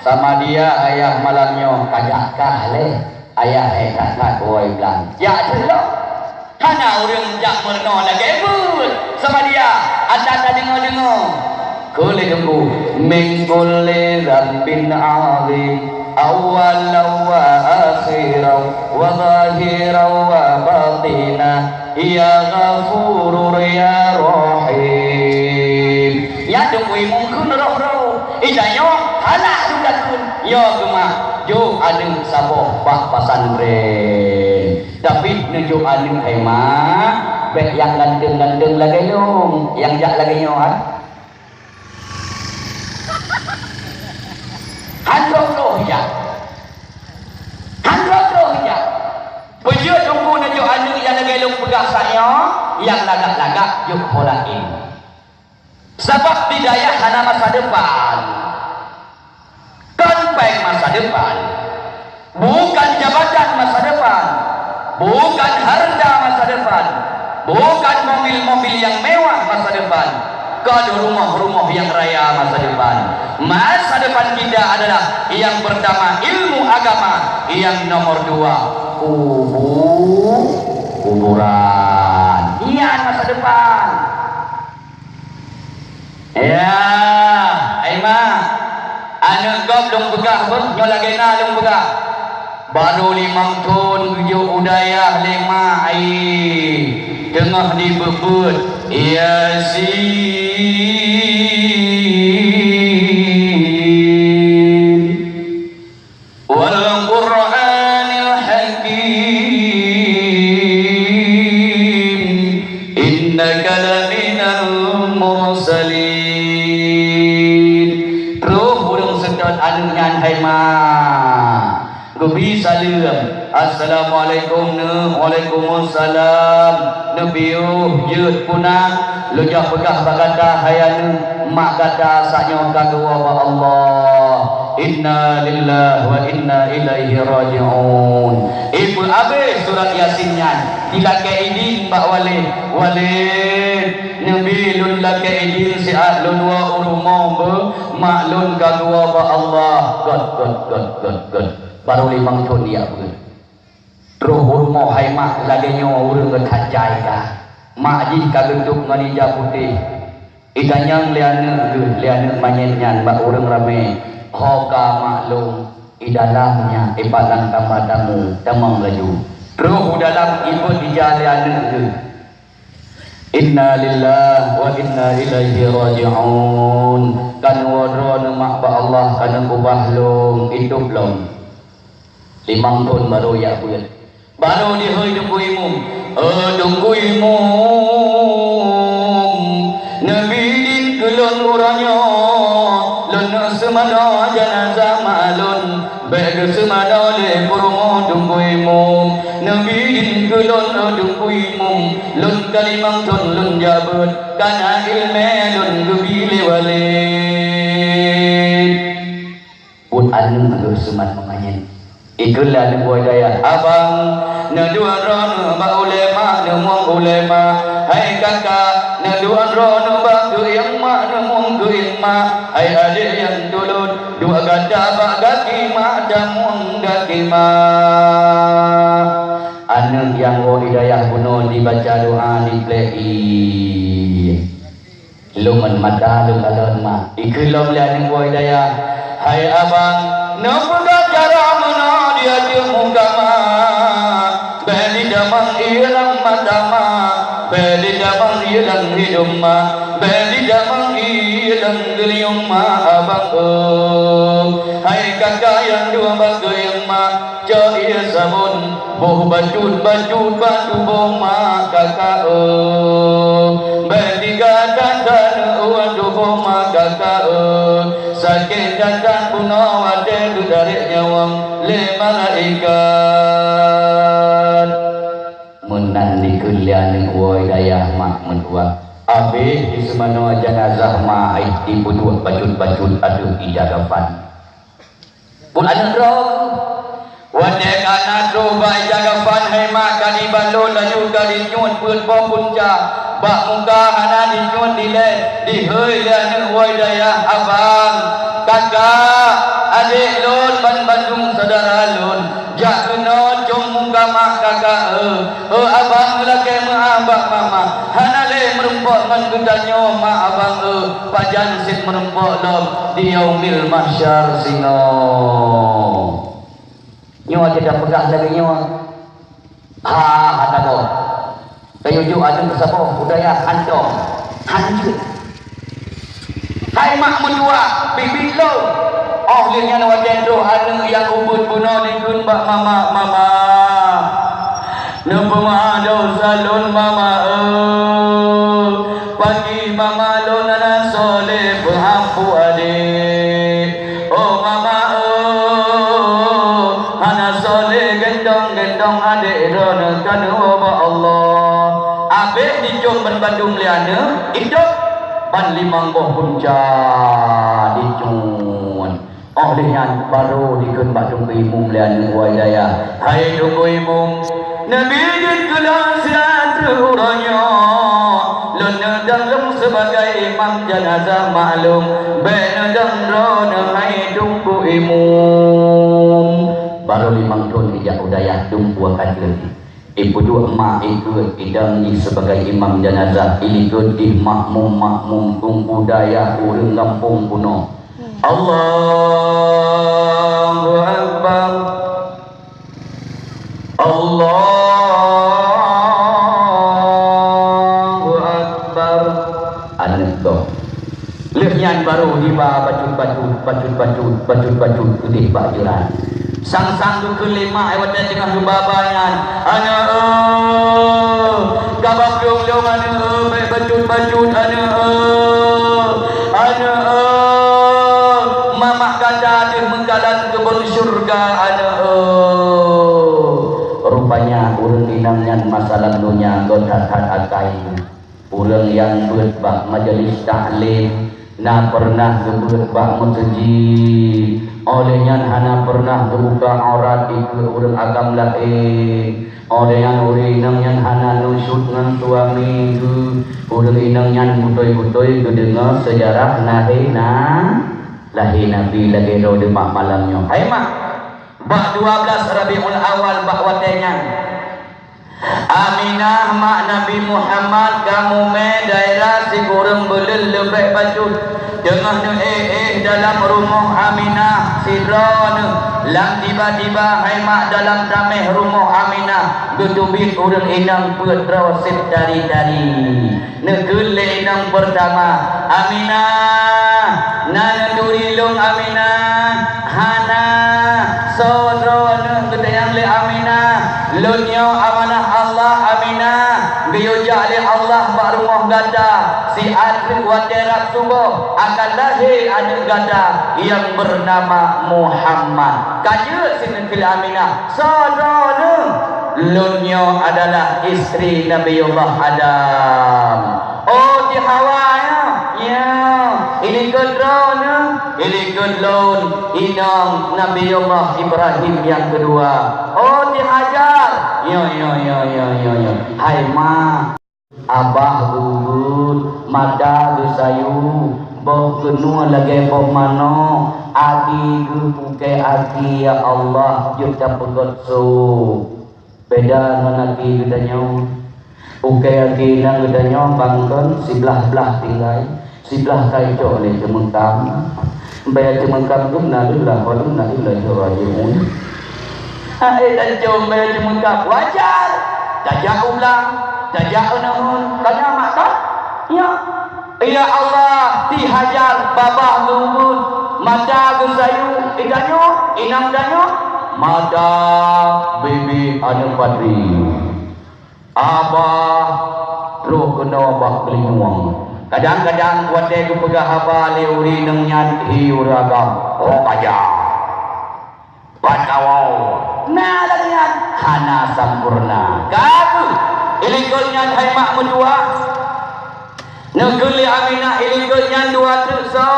sama dia ayah malamnya kajak kahle ayah kakak boy bilang ya celok hana orang jak merno lagi pun sama dia ada dengar kulli dungku min kulli dzambin azim awwalan wa akhiran wa zahiran wa batina ya ghafurur ya rahim ya dungui mungkin roh ijanyo halak dudakun yo gemah jo anu sabo pak pasantren tapi nuju anu hemah bek yang gandeng lagi yung yang jak lagi yo handok rohya pujud tunggu najuk anu yang lagi lung pegah saya yang lagak-lagak yuk holain sebab bidayah hana masa depan konpeng masa depan bukan jabatan masa depan bukan harta masa depan bukan mobil-mobil yang mewah masa depan kalau rumah-rumah yang raya masa depan kita adalah yang pertama ilmu agama yang nomor dua kuburan iya masa depan ya aima anak gop dong begah nyolagena dong begah baru 5 tahun tujuh udayah 5 air tengah dibebut Yasin wal Qur'anil Hakim innaka laminal mursalin roh burung sedot anu nyan hai ma Gubi salam Assalamualaikum ne Waalaikumsalam Nebiu yud punang lujah pegah bagata hayanu mak kata saknya kadua wa Allah inna lillahi wa inna ilaihi raji'un. Ibu habis surat Yasin nyan dilake idin mbak walid nabi lun lake idin siat lun wa urumau be maklun kadua wa Allah god baru 5 tahun dia pun roh urumau hai mak lagi nyawa urung kecacai ka mak ji kagentuk nganija putih idanyang liana manyenyan mbak urung rame hoka maklum idalamnya ibalang tambadamu tamang laju roh dalam ibu di jaliana ke inna lillahi wa inna ilaihi raji'un kan wadron mak ba Allah kan kubah lum hidup lum 5 tahun baru ya pun baru di hơi dunggu imum dunggu imum nabi din kulun uranya lun semana janazah malun baik semana le purumo dunggu imum nabi din kulun dunggu imum lun kalimang ton lun jabut kana ilme lun gubile walid pun anu adur semat menganyen itulah nubuah daya abang naduan rono ba ulema nemong ulema hai kakak naduan rono ba tu yang mak nemong tu yang mak hai adik yang dulun dua ganda ba gaki mak damun gaki mak anu yang wo hidayah kuno dibaca doa di play luman mata lu kalon mak ikulom la nubuah hidayah hai abang napa cara mana dia mugama beli damang ilang madama beli damang ilang hidumma beli damang ilang geliung ma abang hai kakak yang dua bagai yang ma jahil sabun boh bajut batu boma kakak beli gadan dan uang boma kakak sakit dan puno ada dari nyawang le malaikat menan di kulian woi dayah mak mentua abe di semana jenazah ma di butuh bajut aduh ijagafan pun anak roh wadek anak roh ba ijagafan hai mak kali balon laju kali nyun pun punca bak muka hana di nyun dile di heuy dan woi dayah abang kakak adik lun Bandung saudara lun jak kena jom muka mak kakak abang lagi abang mama hana le merempok ngan gendanya mak abang pajan sit merempok lom di yaumil mahsyar singo nyawa tidak pegah lagi nyawa ada kau kayujuk ada kesapa budaya hancur hai mak menua bibit lo oh linya wajan roh anu yang ubud bunuh dikun bak mama nepema dosa lun mama pagi mama lun anak soleh berhampu adik oh mama anak soleh gendong adik rona kanu ba Allah abek dijom Bandung liana hidup ban limang boh punca dicun oh lihan baru dikun batung imum lian wajaya hai tunggu imum nabi din kulang siaturanya luna dalam sebagai imam jenazah maklum bena dan rona hai tunggu imum baru 5 tahun hijab udayah tunggu akan lagi ibu dua emak ikut idam ni sebagai imam jenazah ikut di makmum tunggu daya urang kampung kuno Allahu Akbar Allahu Akbar anak tu lehnya baru di baju putih bajuran sang tu kelima awak dah tengah babanya ana kabab dong ana baju ana mama kata dia tatat akai orang yang berbak majelis taklim na pernah berbak masjid olehnya hana pernah terbuka aurat ikut orang agam lain orang yang orang yang hana nusut dengan suami itu orang yang butoi-butoi kedengar sejarah lahir Nabi lagi di mak malamnya hai mak bak 12 Rabiul Awal bak watenya Aminah mak Nabi Muhammad kamu me daerah si kurang belel lebih baju tengah dalam rumah Aminah sidron lang tiba-tiba hai mak dalam tameh rumah Aminah getubit urang inang putra sip dari negele inang pertama Aminah nan durilung Aminah hana sodron gedayang le Aminah lunyo amanah Allah Aminah gayuja le Allah bak rumah gada si adri waderab subuh akan lahir anak gada yang bernama Muhammad kaya sinekil Aminah saudara lunyo adalah istri Nabiullah Adam oh di Hawa ya ini kedrona ini kedlon inang Nabiullah Ibrahim yang kedua oh dihajar yo hai ma abah gurut mada gesayu boh kenua lagi boh mano aki gepuke aki ya Allah juta pegotso beda nanaki gedanyo uke aki nang gedanyo bangkon sebelah-belah tinggal sebelah kaico le cemengkam bayar cemengkam gumna lah kalau nak ilah jawajun dan jom bayar cemengkam wajar tajak ulang tajak namun kena mata ya Allah dihajar babah gumun mata gesayu idanyo inang danyo mata bibi anu patri abah roh kena bak kelinguang kadang-kadang wadai ku pegah haba leuri nang nyan hiuragam oh kaya panawau nah lagian hana sampurna kagu ilikul nyan hai mak mendua negeli Aminah ilikul nyan dua terso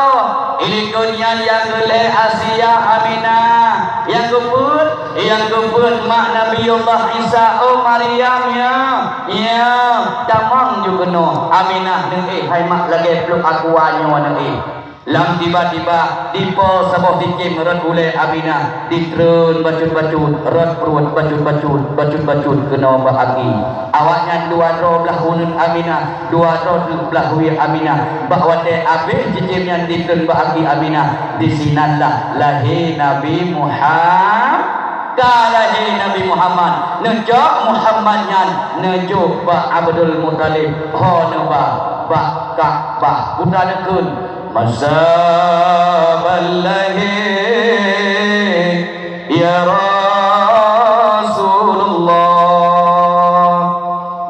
ilikul nyan yang gele Asia Aminah yang gempur mak Nabiullah Isa oh Maryam ya tamang juga no Aminah neng hai mak lagi peluk aku anyo neng lang tiba-tiba dipo saboh dikim rot ule Aminah ditrun bacut-bacut rot perut bacut-bacut kena bahagi awaknya dua roh belah hunun Aminah dua roh belah huya Aminah bahwa de abih jijimnya ditrun bahagi Aminah disinanlah lahir Nabi Muhammad kalahi Nabi Muhammad nejok Muhammadnya nejok ba Abdul Muttalib hono ba Ka'bah putra nekun masaballahi ya Rasulullah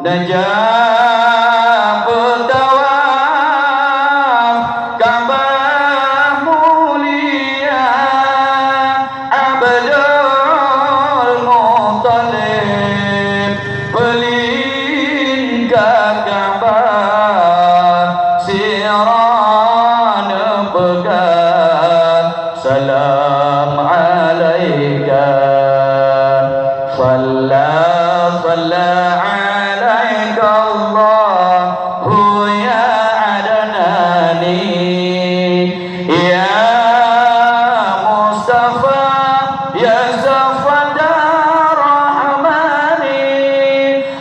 najab tawam Ka'bah mulia Abdul Muttalib pelin Ka'bah siran pegang salam alaika salla alaika Allahu ya adnani ya Mustafa ya Zafada Rahmani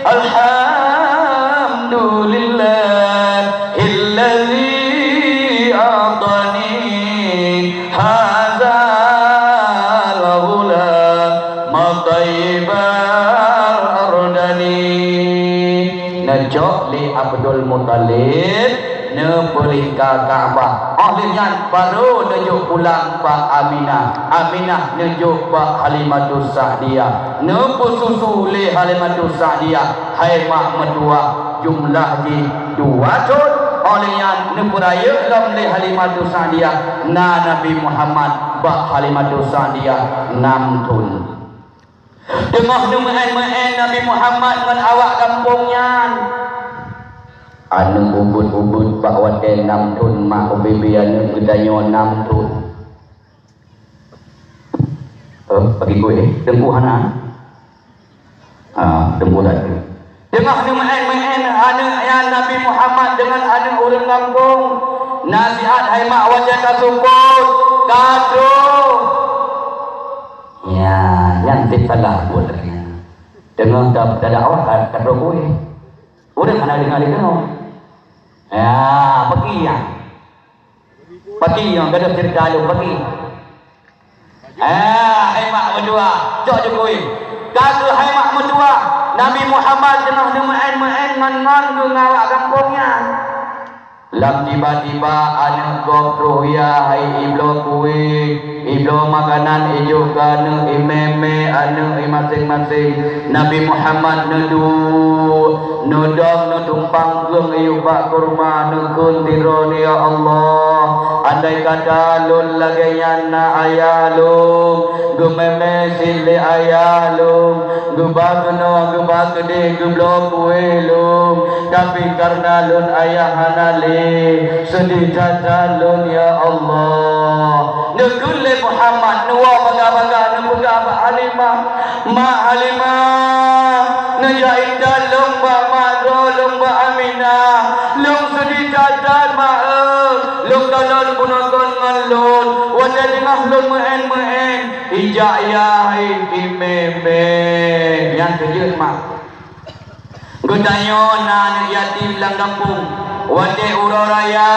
alhamdulillah illadzi a'tani hadza al-ghula mataybar ardani najok li Abdul Muttalib nepelika Ka'bah akhirnya baru nejuk pulang Pak Aminah nejuk Pak Halimatus Sa'diyah nepususu li Halimatus Sa'diyah hai mak medua jumlah di dua cut olehnya nepuraya lam li Halimatus Sa'diyah na Nabi Muhammad Pak Halimatus Sa'diyah 6 tun Tengah numain-main Nabi Muhammad dengan awak kampungnya. Anu ubud-ubud pak wadai 6 tun mak ubibi anu gedanyo 6 tun. Bagi gue tengku hana. Tengku tadi. Tengah numain-main anu ya Nabi Muhammad dengan anu orang kampung. Nasihat hai mak wajah kasuput. Kado. Ya, nanti salah bolehnya. Tengah dah awak kado gue. Udah kena dengar itu. Ya, pergi ya. Pergi yang kada cerita lu pergi. Mak berdua, cok Jokowi. Kata hai mak berdua, Nabi Muhammad tengah main-main ngan ke ngawak kampungnya. Lam tiba-tiba anak gopro ya hai iblo kuih, iblo makanan ijo kana imeme anak masing-masing. Nabi Muhammad nudong nutumpang geng iu pak kurma nukun tiron ya Allah. Andai kata lun laganya na ayalum, gememe sili ayalum, gebakno gebakde geblo kuih lum. Tapi karena lun ayah hanali sedih cacalun ya Allah. Nukule Muhammad nuwa baga-baga nubuga Halimah ma Halimah najai dalung ba madro lung ba Aminah lung sedih cacal ma lung dalon punakon ngalun wajah dengah lun meen ijaya imeme yang kejut mak gedanyo na yatim lang kampung. Wate uroraya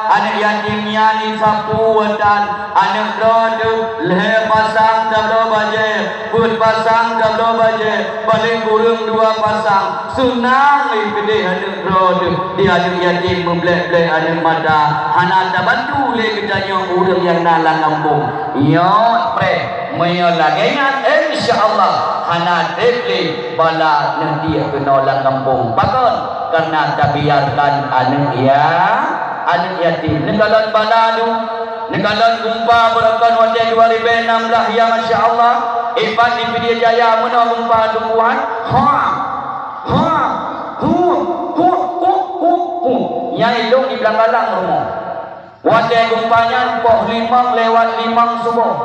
anak yatimnya ni sapu watan anak rodu leher pasang dablo baje put pasang dablo baje paling kurang 2 pasang sunang gede anak rodu dia anak yatim memblek-blek anak mata hana tak bantu le kedanya urang yang nalang kampung yo pre Maya laganya insyaallah hana tekli bala nanti kena kampung pakon karena tak biarkan anak yatim nekalan bala tu nekalan gumpa berakan wajah 2016 ya masyaallah ibat di Media Jaya mana gumpa tumbuhan yang ilung di belakang rumah wajah gumpanya poh 5 lewat 5 subuh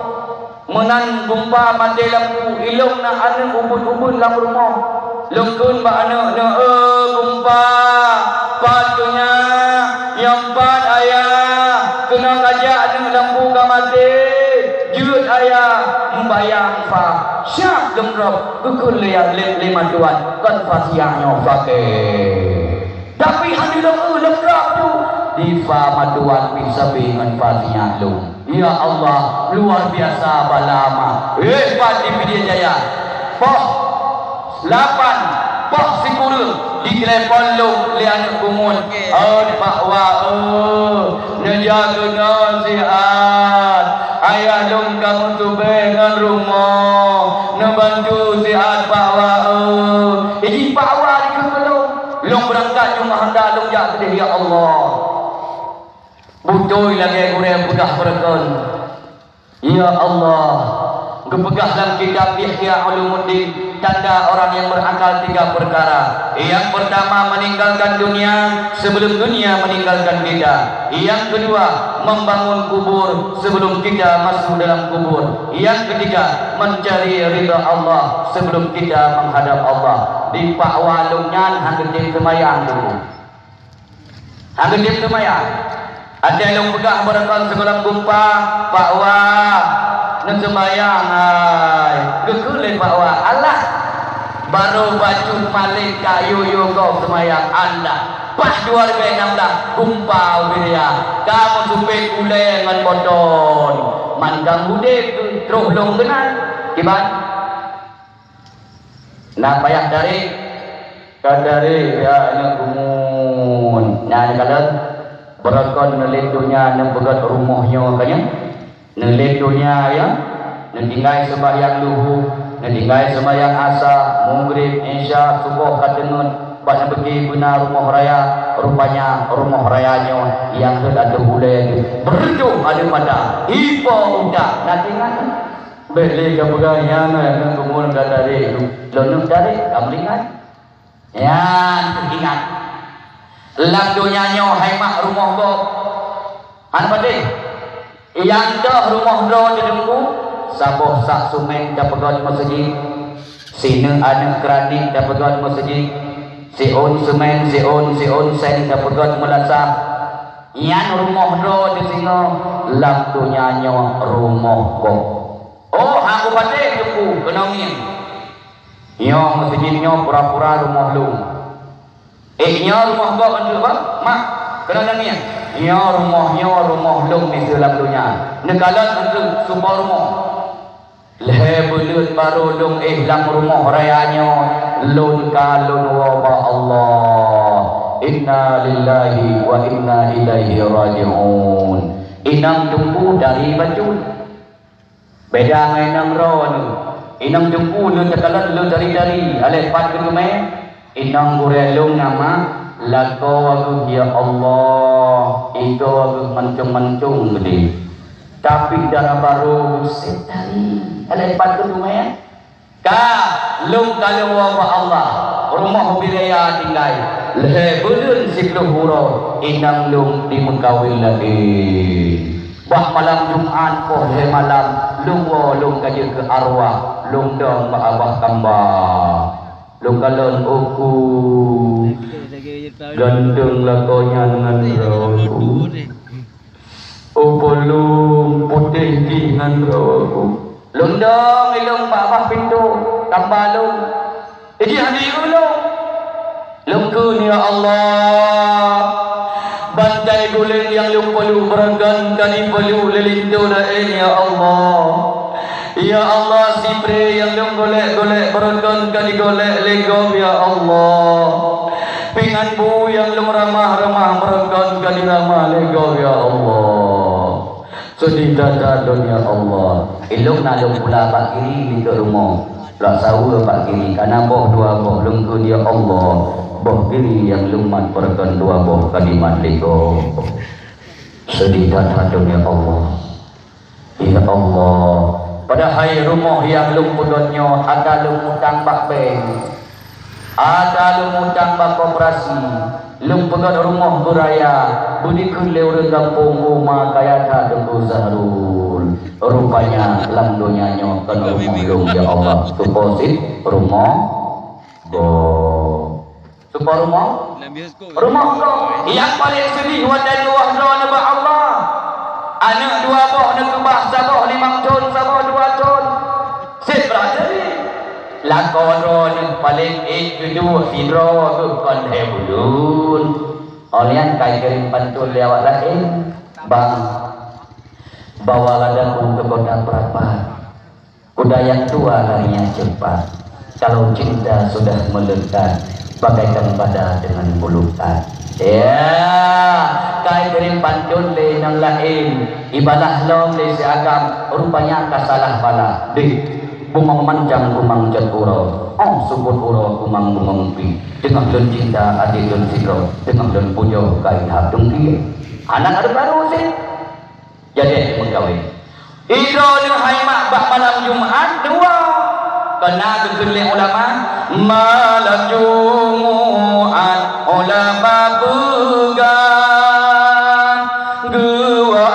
menan gumpa mati lampu ilung nak anak ubun-ubun dalam rumah lengkun ba anak na gumpa patunya yang pat ayah kena kajak anak lampu ka mati jut ayah membayang fa syak gemrop kukul liat lima tuan kan fasiahnya fakir tapi hadilah lemrap tu di fa maduan bisa dengan fasiah lu. Ya Allah, luar biasa balama. Hebat di Media Jaya. Poh 8 poh 10 di telepon lu lian kumun. Pakwa nejaga nasihat. Ayah lung kamu tu dengan rumah. Nebantu sihat pakwa. Ini pakwa di kebelum. Lung berangkat cuma hendak lung jak kedih ya Allah. Butuh lagi kurang pegang perkon. Ya Allah, kepegang dalam kitab Ihya Ulumuddin tanda orang yang berakal 3 perkara. Yang pertama meninggalkan dunia sebelum dunia meninggalkan kita. Yang kedua membangun kubur sebelum kita masuk dalam kubur. Yang ketiga mencari ridha Allah sebelum kita menghadap Allah. Di Pak Walungnya hanggetim semayang dulu. Hanggetim semayang. Ada yang pegang berakan sekolah gumpa Pak Wah nak sembayang hai kekulin Pak Wah Allah baru baju malik kayu kau sembayang anda pas 2016 gumpa dia kamu supek uleng dengan boton mandang bude terus long kenal kiban nak payah dari kadari ya ini gumun nyari kalian berakon neledunya nempegat rumahnya kanya neledunya ya nendingai sembahyang luhu nendingai sembahyang asa maghrib isya subuh katenun pada pergi guna rumah raya rupanya rumah rayanya yang ada huleng berjuh ada pada hipo udah nanti kan beli ke pegawaian yang kemudian kata dia lonuk dari kamlingan yang ingat lam dunia nyo hai mak rumah go han pade yang dah rumah do jedengku saboh sak sumen dah pegon masjid sine anak kerani dah pegon masjid si on sumen si on sen dah pegon melasa yang rumah do di sini lam dunia nyo rumah go. Oh, aku pade tuku kenangin. Nyo masjidnya pura-pura rumah lu. Nyo rumah gua kan apa? Mak, kenangin. Nyo rumah lu di dalam dunia. Nekalan untuk semua rumah. Leh bulut baru lung lam rumah rayanya lun kalun wa Allah. Inna lillahi wa inna ilaihi raji'un. Inang tunggu dari baju. Beda dengan inang roh ni. Inang jumpu lu tekalan lu dari alih pat ke rumah. Inang gurelung nama lago aku ya Allah. Itu aku mancung-mancung gede. Tapi darah baru setari alih pat ke rumah. Ka lung kalau wa Allah. Rumah bilaya tinggal. Leh belun 10 huruf. Inang lung di Mekawin lagi. Bah malam Jumaat ko he malam lung kaje ke arwah lung dong ba abah kambah lung kalon uku gandeng lakonya dengan rohku upolung putih dengan rohku lung dong ilung ba abah pintu tambah lung jadi hadir lung ku ni Allah bantai guling yang lupalu berangkan kali palu lelindu lain ya Allah. Ya Allah si pre yang golek berangkan kali golek legom ya Allah. Pingan bu yang ramah berangkan kali ramah legom ya Allah. Sedih dadon ya Allah. Ilung nalung pula pak kiri di rumah. Lak sawa pak kiri karena boh dua boh lungku dia Allah. Boh kiri yang lumat perkan dua boh kalimat lego. Sedih dadon ya Allah. Ya Allah. Pada hari rumah yang lumpudonnya ada lumutang bak bank. Ada lumutang bak koperasi. Lumpudan rumah beraya. Budi kuleu kampung rumah kaya tak dengku Zahrul. Rupanya lam donyanya kan rumah lum ya Allah. Suposit rumah go. Supaya rumah yang paling sedih wadah luah naba Allah. Anak dua boh nak kebah saboh 5 ton saboh 2 ton. Set berada ni. Lakon ron paling kedua sidro ke kon hebulun. Olian kai kirim pantul lewat lain. Bang bawa ladaku ke kota Prapat. Kuda yang tua larinya cepat. Kalau cinta sudah melekat, bagaikan pada dengan bulutan. Ya, kai kirim pantun le nang lain. Ibadah long le si agam rupanya kasalah bala. Di bumang manjang bumang jat uro. Subut uro bumang pi. Dengan lun cinta adik lun sidro. Dengan lun pujo kai hab dungki. Anak ada baru sih. Jadi mengkawin. Idro ni hai mak bak malam Jumaat dua. Kena kegelih ulama malam Jumaat ulama pegang gua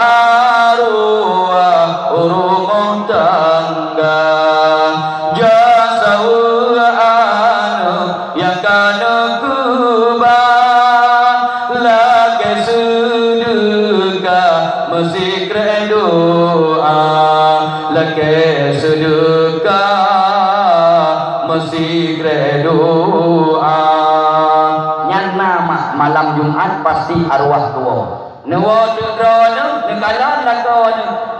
arwah rumah tangga jasa anu yang kana kubah lagi sedekah mesti keren doa lagi sedekah mesti doa nyana malam Jumaat pasti arwah tua nawa drone nekalan lakon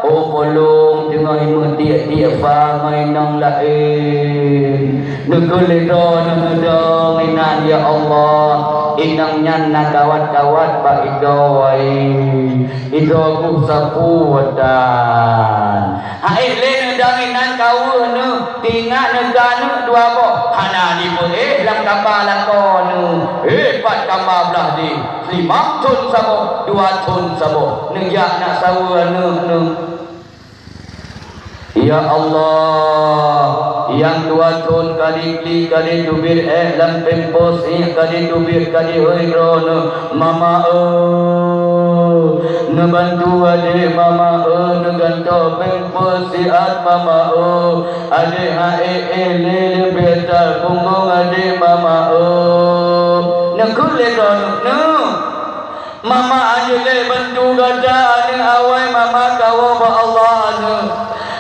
oh polong dengan imetiak fangai nang lain nekole drone dong inan ya Allah inang nyana kawat-kawat pak igawai idoku sapuatan hai le danginan kau ne tinggal negara dua boh hana di boleh dalam kapal lakon pat kapal belah di 5 ton sabo 2 ton sabo nejak nak sawa ne Ya Allah, yang dua tun kali tubir lam pempos kali tubir kali hoidron mama nebantu ade mama neganto pempos siat mama ade le beta punggung ade mama nekule don no mama ade le bantu gada ade awai mama kawo ba Allah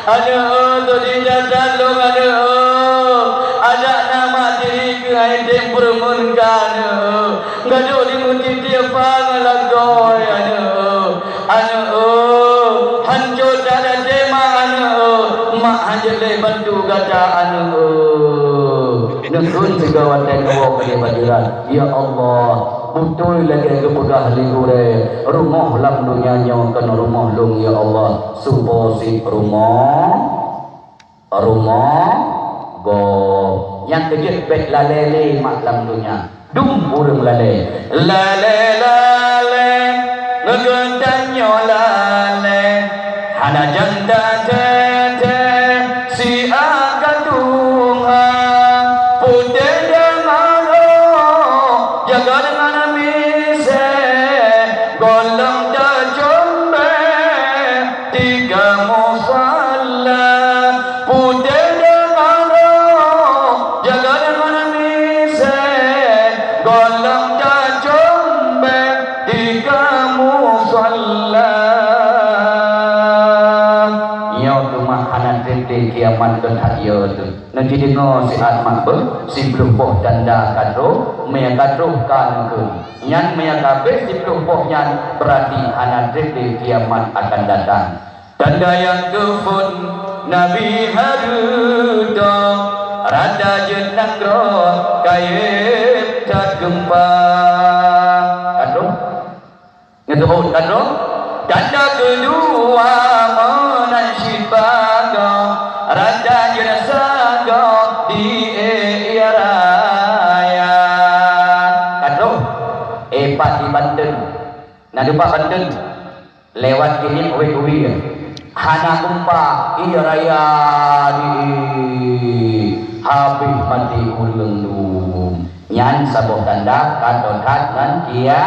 ada tadi datang dong ada nama diri ke aidem permunkan gaduh di muti tiapa ngalagoy ada hancur dada tema mak hajle bantu gada nekun segawat dan awak ke badiran ya Allah betul lagi kepedah ligure rumah lam dunia kan rumah lung ya Allah suposi rumah go yang kejut bet lalele mak lam dunia dum burung lale ngegentanyo lale hana janda tete si agatunga putih demaro jaga dengan golong dajombe tiga musalla putih demaro jaga dengan mise golong dajombe tiga musalla yo cuma hanan tete kiamat ketat yo tu nanti dengar si atmak si belupoh tanda kadro mea kadro kan ke yang mea kabeh si belupoh yang berarti anak tete kiamat akan datang tanda yang kefun Nabi Haruto rada jenakro kait cat gempa kadro ngetuhut kadro tanda kedua menasyibaga rada jenasaga di raya kadro Pak di Banten nak Pak Banten lewat kini uwi hana kumpa iya raya di habis mati ulung nyan sabuh tanda kadokat ngan kia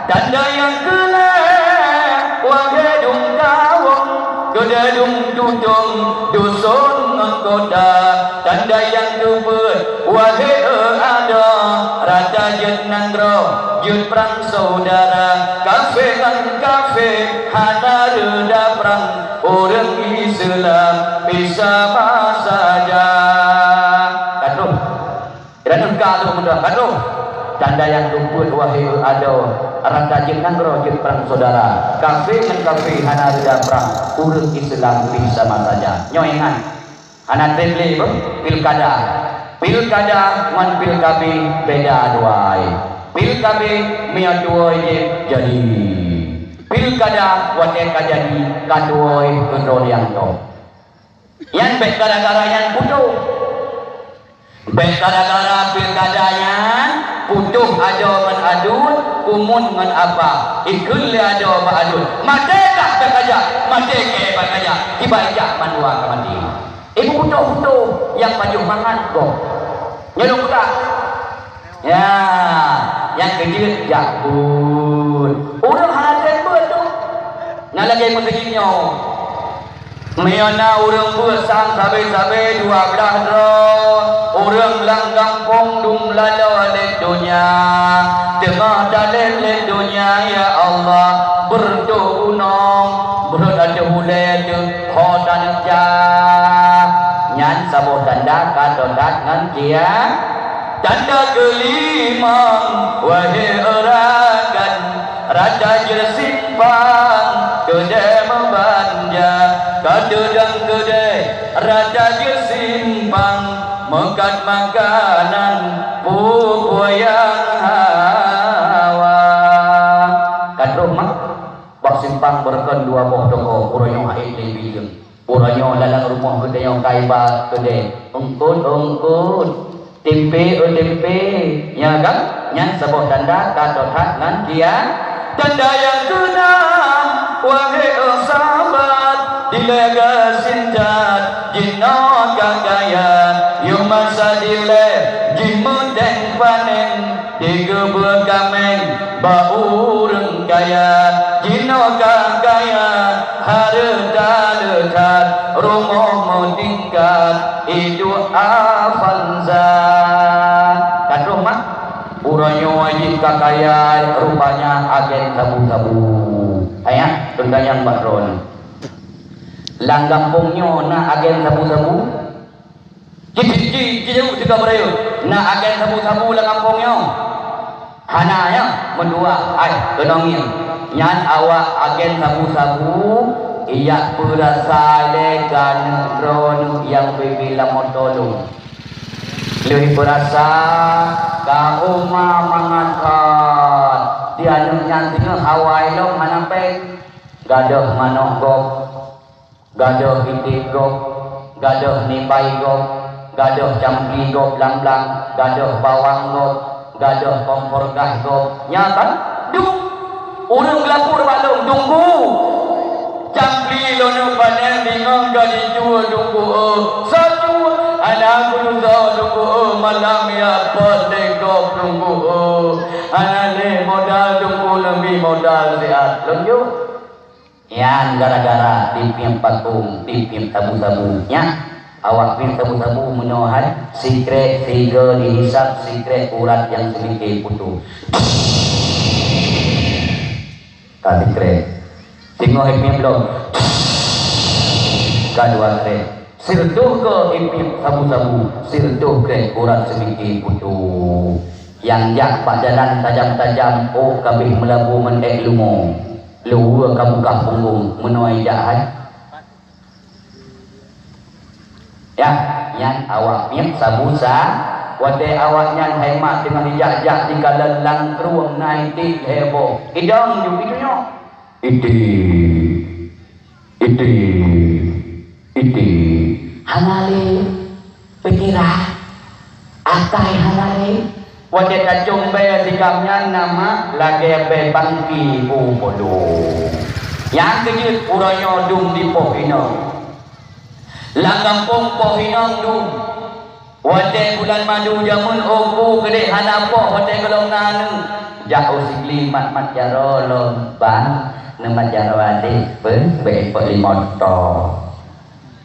tanda yang kena wahedung kawong kedadung tutung dusun koda tanda yang kebut wahai ada rata jenang roh jut perang saudara kafe dan kafe hana reda perang orang Islam bisa saja kaduh dan kalau mudah kaduh tanda yang kebut wahai ada rata jenang roh jut perang saudara kafe dan kafe hana reda perang orang Islam bisa saja nyoengan anak tebli pilkada man pilkabi beda duai pilkabi mia duai jadi pilkada waten kajadi kaduai kendor yang to yang baik gara-gara yang putuh baik gara-gara pilkadanya putuh ada man adun kumun man apa ikul ada ma adun merdeka berkaja merdeka berkaja tiba-tiba manua kamandi ibu putuh yang maju mangan kok nyeluk tak ya yang kecil jakun orang halakan betul nak lagi menterinya Miana orang bersang sabe-sabe 12 roh orang langgang pong dum lalu di dunia tengah dalil di dunia ya Allah berdounong berada hulai de khodan jah nyan sabuh tanda kadodat ngan kia tanda kelima wahai oragan raja jersimpang kedai membanja kadang kedai raja jersimpang mengkat makanan pupuk yang hawa kadroh mak bak simpang berken dua boh doko uranyo haid di bijeng uranyo dalam rumah kedai yang kaibat kedai ungkut tempe ya kan yang sebuah tanda kadotat nan dia tanda yang keenam wahai sahabat dilega sintat Baurang kaya Jinoga kaya Harta lekat Rumah meningkat Hidup afanzat kan rumah uranya wajib kakaya rupanya agen sabu-sabu ayah tentang yang bakron lang kampungnya nak agen sabu-sabu kita juga beraya nak agen sabu-sabu lang kampungnya hana ya mendua ay kenongnya nyan awak agen sabu-sabu ia berasa legan ron yang bila motolong lebih berasa kau mangangkat dia nyantinya hawai lo manapeng gadoh manok gok gadoh itik gok gadoh nipai gok gadoh campli gok lang-lang gadoh bawang gok gadoh kompor gas gok nyata duk urang gelapur balong tunggu campli lo no panen bingung gadi jual tunggu satu anak guru tunggu malam ya pada gop tunggu anak ni modal tunggu lebih modal sihat lonjo yan gara-gara tipim patung tipim tabu-tabu nya awak pim tabu-tabu menohan secret figure dihisap secret urat yang sedikit putu tadi keren tengok ipim belum kadua keren sirtuh ke ipim sabu-sabu sirtuh ke urat sedikit putu yang jak pak jalan tajam-tajam oh kabih melabu mendek lumo luwa kabukah punggung menuai jahat ya yang awak pim sabusa wadai awaknya hemat dengan dijak-jak di kalan langkruang naik heboh idang juga itunya Iti hanale pikirah akai hanale wajah kacung bayar dikamnya nama lagi bebangki bodoh yang kejut uranya dung di Pohino lang kampung Pohino dung wajah bulan madu jamun oku gede hanapoh wajah gelong nanu jauh sikli mat jarolon bang nama jarwadi bepo limoto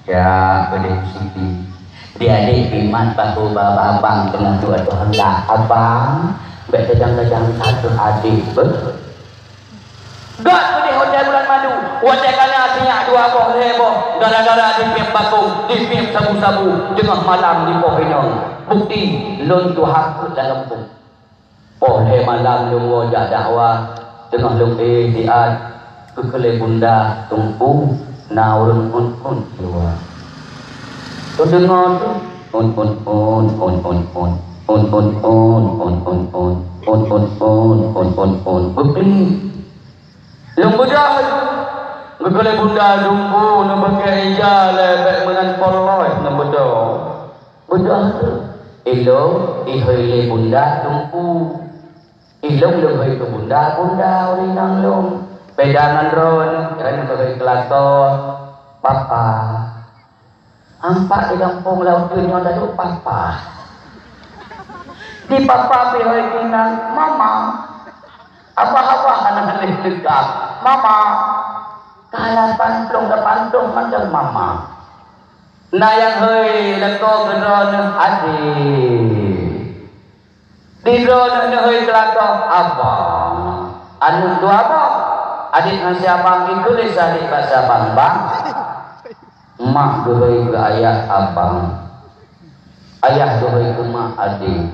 ya gede sikli dia adik iman bahu bapa abang dengan dua hendak abang bertejang-tejang satu adik gak gede hotel bulan madu wajah kena artinya dua boh heboh gara-gara dipim bakung dipim sabu-sabu tengah malam di Pohino bukti lon tu hak dalam pun oleh malam lu wajah dakwah tengah lu diat kekele bunda tumpu naurun un dua tu dengar tu un bukti lu budak kekele bunda tumpu nu pakai hijab lebek dengan poloi nu budak tu ilo ihele bunda tumpu ilong lebih ke bunda ulinang long pedangan ron kan ke kelator papa ampak di kampung laut dunia dah tu papa di papa pihoi kinang mama apa-apa anak dekat mama kalah pantung dah pantung macam mama nah yang hei leko geron adik di drone hei kelakon abang anu tu apa adik nasi abang itu tulis adik bahasa bang mak dohoi ke ayah abang ayah dohoi ke mak adik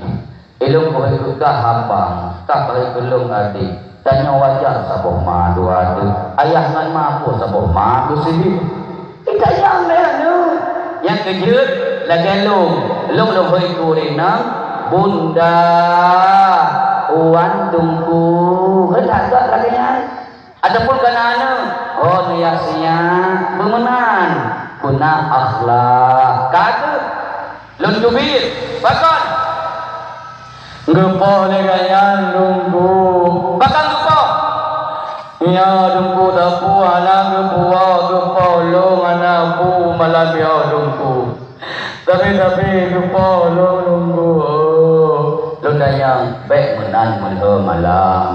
ilung dohoi ke kah abang kah dohoi ke long adik tanya wajar saboh mak dua tu ayah ngan mak apa saboh mak tu sini kita yang lain yang kejut lagi long dohoi ke renang bunda uan tunggu hendak tak laginya adapun kanana oh niasnya mengenan guna akhlak kata lun jubir bakal gepo legayan lunggu bakal gepo ya lunggu dapu anak gepo long anak bu malam ya lunggu tapi gepo long lunggu lu dayang baik menan mulha malam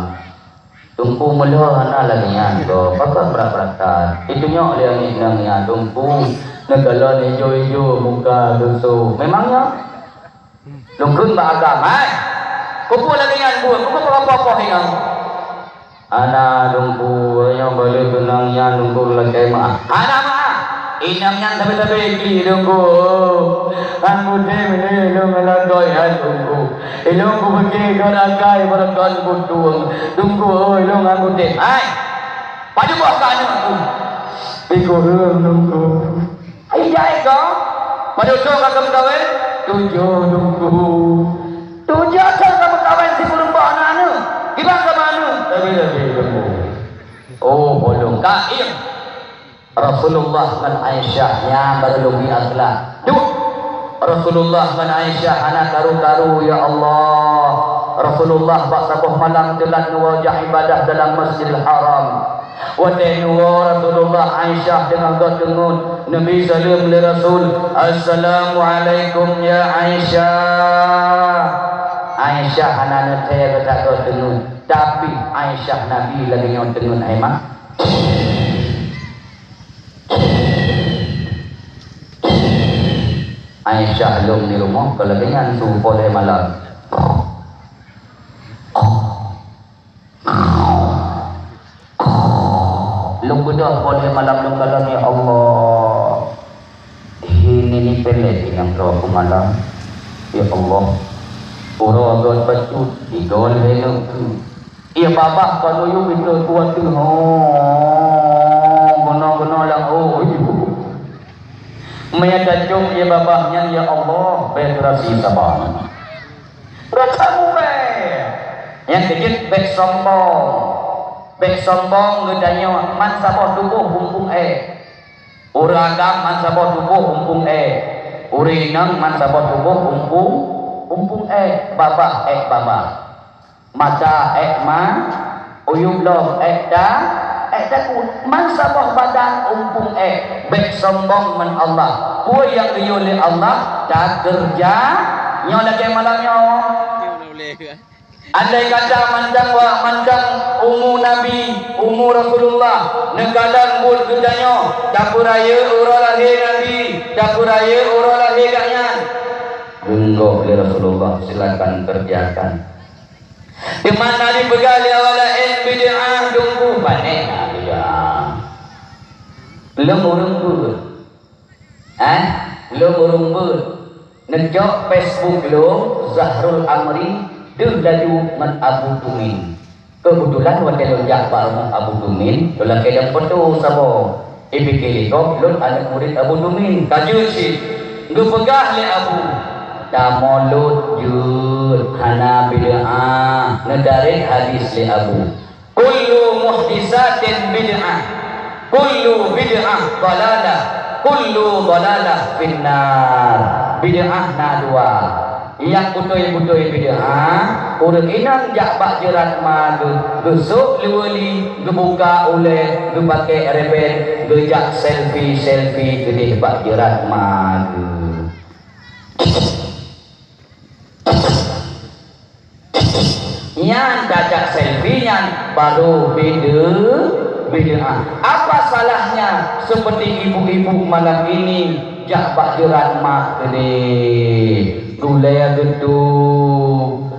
tungku mula ana lagi yang go apa berat-beratan itu nyok dia ni nang tungku negala ni hijau-hijau muka dusu memangnya lungkun ba agama kumpul lagi yang buat kumpul apa-apa hingang ana tungku yang boleh benang yang tungku lagi mah ana mah inam yang tapi di tungku anu deh ni lu melagoi tungku ilung ku pergi ke ragai berkan kutung tunggu ilung aku deh ai pada buah kan aku ikut tunggu ai jai ko pada tu kakak kawin tujuh tunggu tujuh kakak kawin si belum bawa anu gimana ke mana tapi tunggu oh bolong kaim Rasulullah dan Aisyah yang baru lebih akhlak Rasulullah dan Aisyah anak karu-karu ya Allah Rasulullah bak sabuh malam telan wajah ibadah dalam Masjidil Haram wa ta'ala Rasulullah Aisyah dengan gatengun Nabi sallallahu alaihi Rasul Assalamualaikum ya Aisyah Aisyah anak saya kata gatengun tapi Aisyah Nabi lagi yang tengun aiman Aisyah belum di rumah kalau dengan suhu boleh malam lung bedah boleh malam lung kalam ya Allah ini ni pelet yang aku malam ya Allah pura agar patut igol helok ya babak kalau you betul kuat tu guna-guna lang Mayat jom ya babahnya ya Allah berasi sabar. Rasa murah. Yang dikit bek sombong ngedanya man sabah tubuh humpung uragam man sabah tubuh humpung urinang man sabah tubuh humpung babah babah. Mata ma uyub loh dah man sabah badan umpung bek sombong man Allah ku yang oleh Allah tak kerja nyo lagi malamnya andai kata mandang umur Nabi umur Rasulullah negalang bul gedanya dapur raya urah lahir Nabi dapur raya urah lahir gaknya genggok oleh Rasulullah silakan kerjakan di mana dipegali awala bid'ah tunggu panen bid'ah belum urung pun belum urung pun ngejok Facebook lo Zahrul Amri dia laju man Abu Tumin kebetulan waktu lonjak Pak Abu Tumin dalam kedang foto sama IPK kok lon anak murid Abu Tumin kaju si ngu pegah le Abu tamolut jud hana bid'ah ngedarik hadis li Abu kullu muhdisatin bid'ah kullu bid'ah dalalah kullu dalalah finnar bid'ah na dua yang putoi bid'ah urang inang jak bak jerat ma gesuk liwali gebuka oleh gebake rebel gejak selfie gede bak jerat ma yang dajak selfie yang baru beda. Apa salahnya seperti ibu-ibu malam ini jak bak jerat mak gede gulai gitu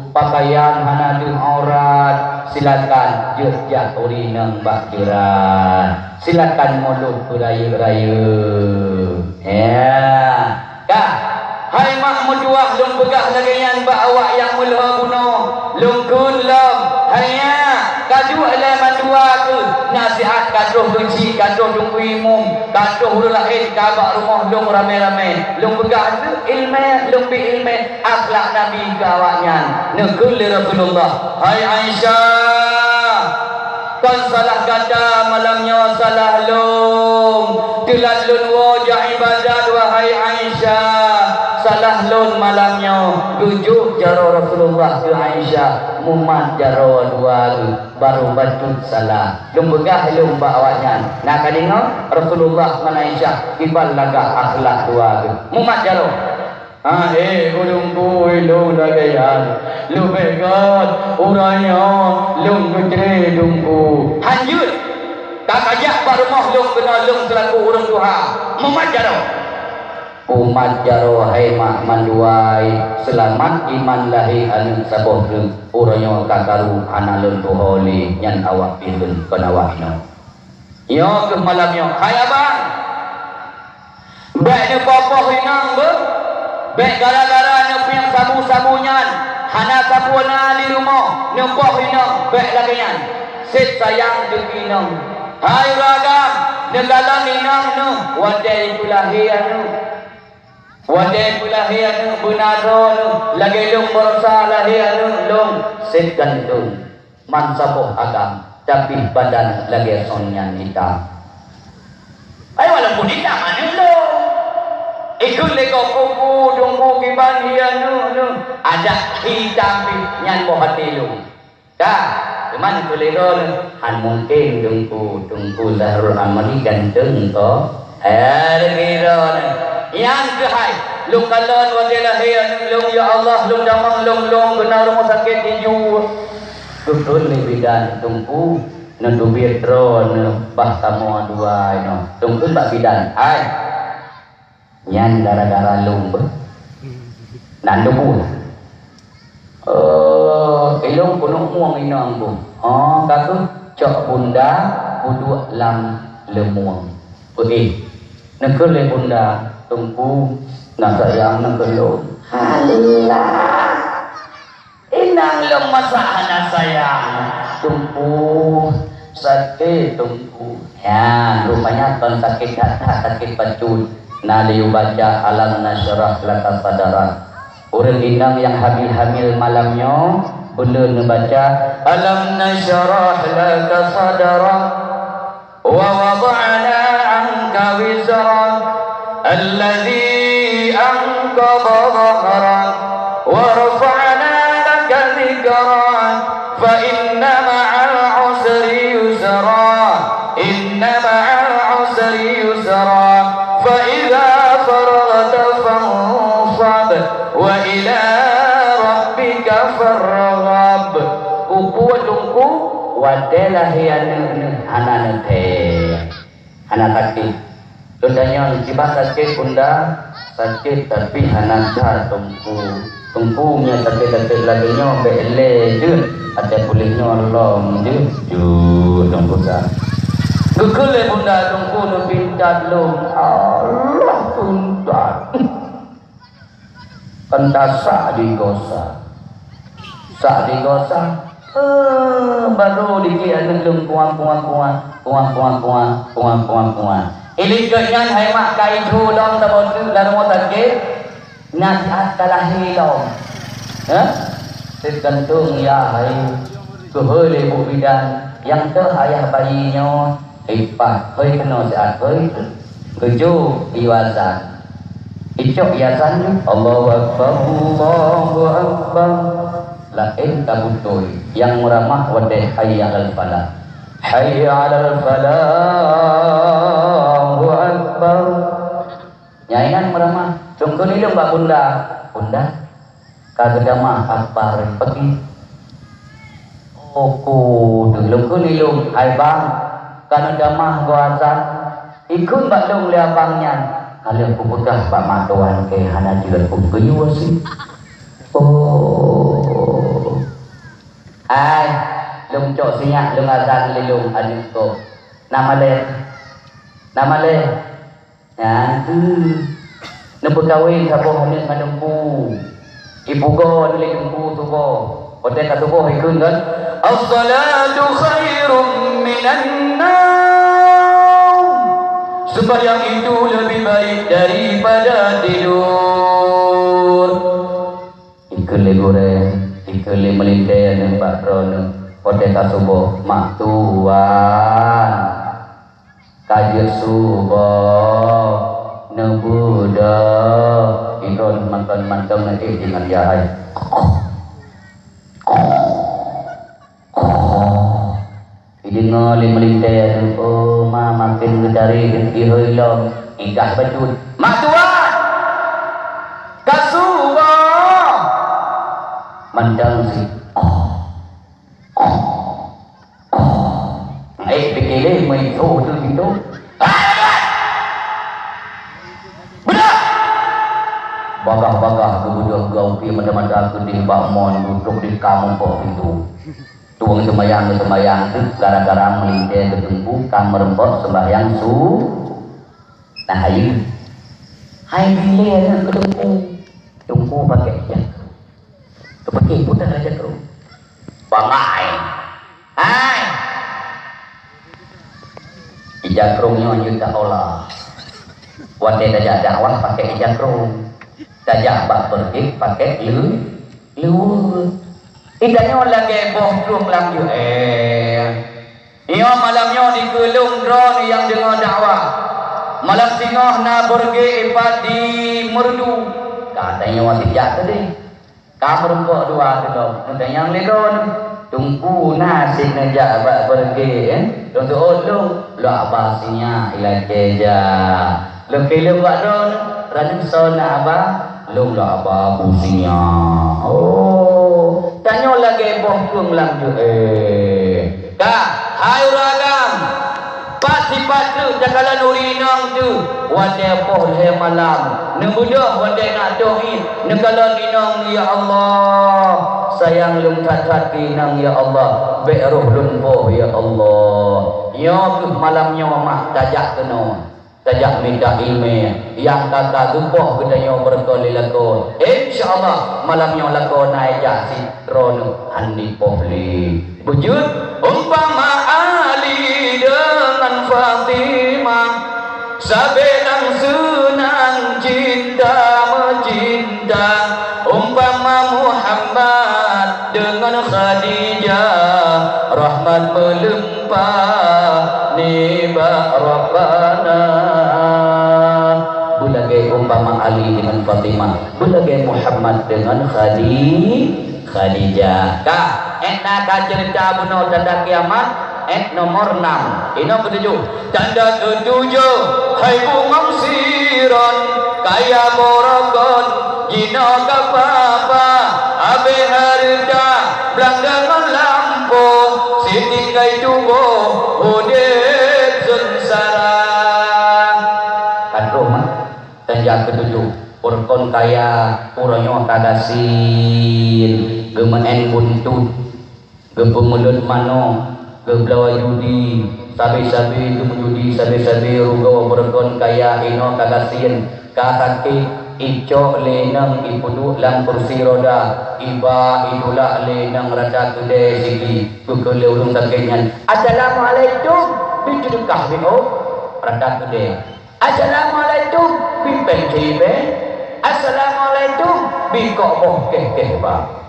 pakaian hana dung aurat silakan jak urinang bak jerat silakan mulut beraya-raya ya kah hai mak muduah lung begah lagi yang awak yang mulha guna lung kunlam hanya kadu ala mandua ke nasihat kaduh benci kaduh dung imum kaduh lahir kabak rumah lung rame-rame lung begah tu ilmu lung bi ilmu akhlak nabi ke awaknya nekul Rasulullah hai Aisyah kan salah kata malamnya salah lung telalun wajah ibadat wahai Aisyah salah lun malamnya tujuh jaro Rasulullah ke Aisyah mumat jaro dua baru batut salah lumbegah lumba awaknya nak kadingo Rasulullah man Aisyah ibal laga akhlak dua mumat jaro Gunung kui lu dagayan lu begat uranya lung kecere dungku hanjut tak ajak baru mah lung kena lung selaku urang duha memajaro umat jaro hai mak manduai selamat iman lahi anu saboh uranya kakaru analun tuholi nyan awak pilun kenawahno yo ke malamnya hai abang baik ni popoh inang ber baik gara-gara ni punya sabu-sabunyan hana sabuana di rumah nempoh inang baik lagi nyan sit sayang jugi inang hai ragam negalang inang nu wadai pulahi anu benaro nu lagi lung merasa lahi anu lung sit gantung man sabuh agam tapi badan lagi sonyan hitam ay walaupun hitam anu lo ikut leko kuku dungku kiban hian nu ada hitam nyan bo hati lu dah teman tu lero han mungkin dungku Zahrul Amali ganteng to lero yang kehai lung kalon wadilah hian lung ya Allah lung damang lung benar rumah sakit hiju betul ni bidan dungku nandu bietro bah tamu dua no dungku bak bidan ai nyan gara-gara lumba nandu pun ilung punung muang inang bu katu cok bunda buduk lam lemuang nekul le bunda tungku nak sayang nekul lo halillah inang lem masalah sayang tungku sakit tungku ya rupanya ton sakit hati sakit pacut nah liu baca alam nasyrah laka sadaran orang inang yang hamil-hamil malamnya boleh membaca alam nasyrah laka sadaran wa wada'na anka wizran alladhi anqadha dhahran wa rafa'na laka dhikran fa inna ma'al usri yusra inna ma'al usri yusra فإذا فرغت فانصب وإلى ربك فارغب kuku dungku wadelah yang anak teh anak kaki tundanya cibah sakit bunda sakit tapi anak dah tungkunya sakit laginya bele je ada pulihnya Allah je tungku dah kekele bunda tungku nu pincat lu Allah tuntat pentasa digosa baru dikira lung puang ini kenyan hai mak kai thu dong tabon tu dalam sakit nasihat kalah hilong tergantung ya hai kehole bu bidan yang tu ayah bayinya ipat hơi kena sehat hơi keju iwazan icok yasan Allahu Akbar lain kabutoi yang ramah wadai hayya al falah Allahu Akbar nyanyian meramah tunggu ni mbak bunda kagedamah akbar pergi dulu kunilung hai bang karena damah goasan ikut mbak dong liabangnya kalian pupukah pak matuan ke hana juga pupuknya sih ai lung cok sinyak lung azan lilung adik ko nama le ya nempu kawin saboh hanin manumpu ibu go nilingku tubo hotel katubo ikut kan as-salatu khairum minan naum sembahyang itu lebih baik daripada tidur ikele goreng ikele melintai dan Pak Rono hotel katubo mak tuan kaji subuh nebuda ikon mantan nanti dengan jahai ngoli melintai makin gedari ihoi long indah bajut mak tuan kasu Mandang si pikirnya main tu gitu. Benar. Bagah-bagah kemudian kau pergi mata-mata ke di bakmon duduk di kamu kok itu. Tuang sembahyang tu gara-gara melintir ke tungku kang merempot sembahyang su. Nah ayu. Hai bila ke tungku pakai jak. Tu pakai putar aja tu. Bangai. Hai. Ijakrungnya juta olah. Wate dajak dakwah pakai ijakrung. Dajak bak pergi pakai lu. Idanya lagi bohong lagi Iyo malamnya di gelung drone yang dengar dakwah. Malam tengah na pergi ipat di merdu. Katanya wati jak tadi. Kamu kok dua tu dong. Nanti yang ledon. Tunggu nasi najak bak pergi untuk ulung lu abasinya ilah keja lu kilo bak don rajin sona apa lu abah businya oh tanya lagi bohong lanjut kah hai ragam sifat tu cakalan urinang tu wadai poh le malam nebudah wadai nak doa nekalan inang ya Allah sayang lung tat kinang ya Allah be roh lun poh ya Allah ya ke malamnya mak tajak kena tajak minta ilmu yang kata tupoh kedanya berkali lakon insyaallah malamnya lakon naik si rono andi pohli wujud umpama Ali dengan Fatimah sabelang senang cinta mencinta umpama Muhammad dengan Khadijah rahmat melimpah nibah Rabbana bulagai umpama Ali dengan Fatimah bulagai Muhammad dengan Khadijah kah nak cerita bunuh tanda kiamat nomor 6 ini ketujuh tanda ketujuh hai bungam siron kaya borokon jina kapapa abe harta belang dengan lampu sitingkai tubuh udet sengsara kan rumah tanda ketujuh urkon kaya uronyo kadasin gemen buntut gepemulut mano geblawa judi sabi-sabi itu menjudi sabi-sabi rugo berkon kaya ino kagasin kahati ico lenang ipudu lang kursi roda iba idula lenang rada gede sigi kukele urung sakenyan assalamualaikum bijuduk kahwino rada gede assalamualaikum bipen cibe assalamualaikum bikok boh keh ba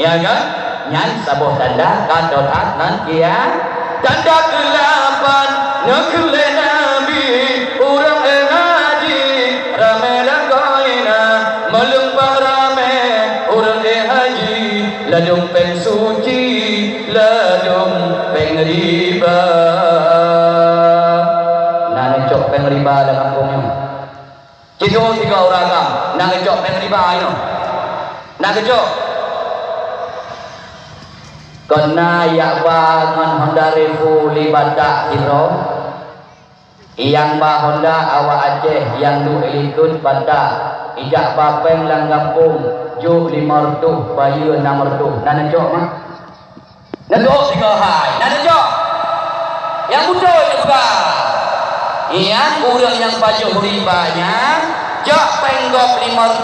ya kan nyan sabuh tanda kadotat nan kia tanda ke-8 nekele nabi urang ngaji rame lakoina melumpah rame urang haji ladung pen suci ladung pen riba nang cok pen riba dalam kampungnya itu 3 orang nang cok pen riba ayo nang cok kena yakwa ngon Honda Revo libata hiro yang ba Honda awak Aceh yang du ilikun pada ijak bapeng lang kampung ju 500 bayu 600 nana cok mah nana tiga hai nana cok yang mudah juga iya urang yang baju ribanya cok penggok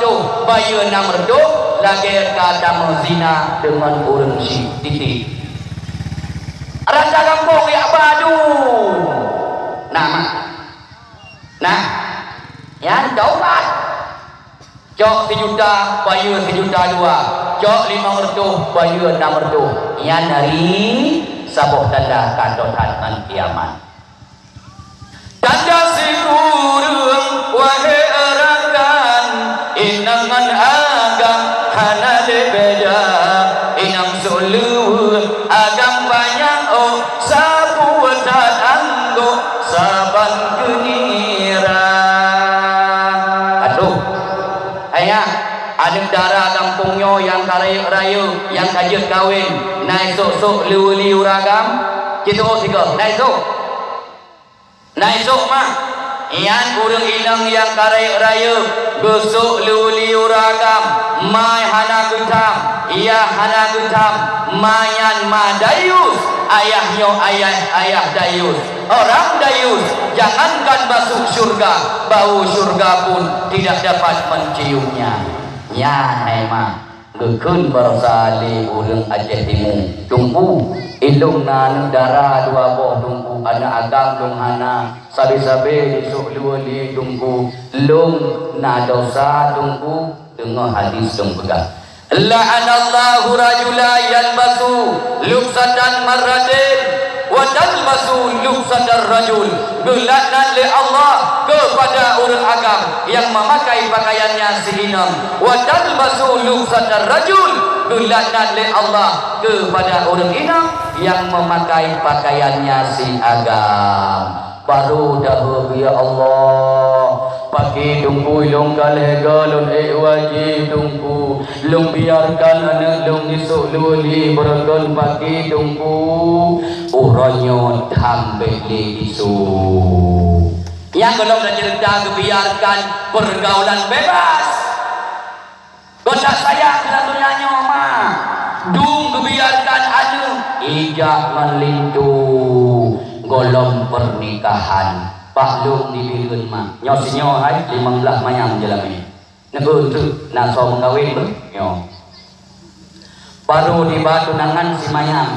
500 bayu 600 lagi kata menzina dengan orang si titik raja kampung ya badu nah yang taubat cok 1 juta bayu 1 juta 2 cok 500 bayu 600 yang dari sabuh tanda kadotan dan kiamat tanda si kurung wahai erakan inangan agam hana beda inang suluh agam banyak sapu dan anggo saban genira aduh ayah ada darah kampungnya yang kare raya yang kajut kahwin naik sok-sok liu-liu ragam kita tiga naik sok mah ian urang inang yang karaya raya besok liu-liu ragam mai hana gutam iya hana gutam mayan madayus ayahnya ayah dayus orang dayus jangankan masuk surga bau surga pun tidak dapat menciumnya ya naima gekun bersali urang Aceh Timur tunggu ilung nan darah dua boh tunggu anak agam lung hana sabi-sabi disuk liwali tunggu lung na dosa tunggu dengar hadis tung pegang la'anallahu rajula yalbasu luksatan marratin wa talbasu luksatar rajul gelaknan li Allah kepada orang agam yang memakai pakaiannya sehinam wa talbasu luksatar rajul gelaknan li Allah kepada orang inam yang memakai pakaiannya si agam baru dah ya Allah pakai tunggu long kalega long wajib tunggu long biarkan anak long nisuk luli berakon pakai tunggu uranyo tambah le isu yang kalau dah cerita kebiarkan pergaulan bebas godak sayang dalam dunianya mah dung kebiarkan anu ijak melintu golong pernikahan paklum dibileun mah nyosinyo hai 15 mayang jalami nebeun tu nak so mengawin be nyo baru di batu nangan si mayang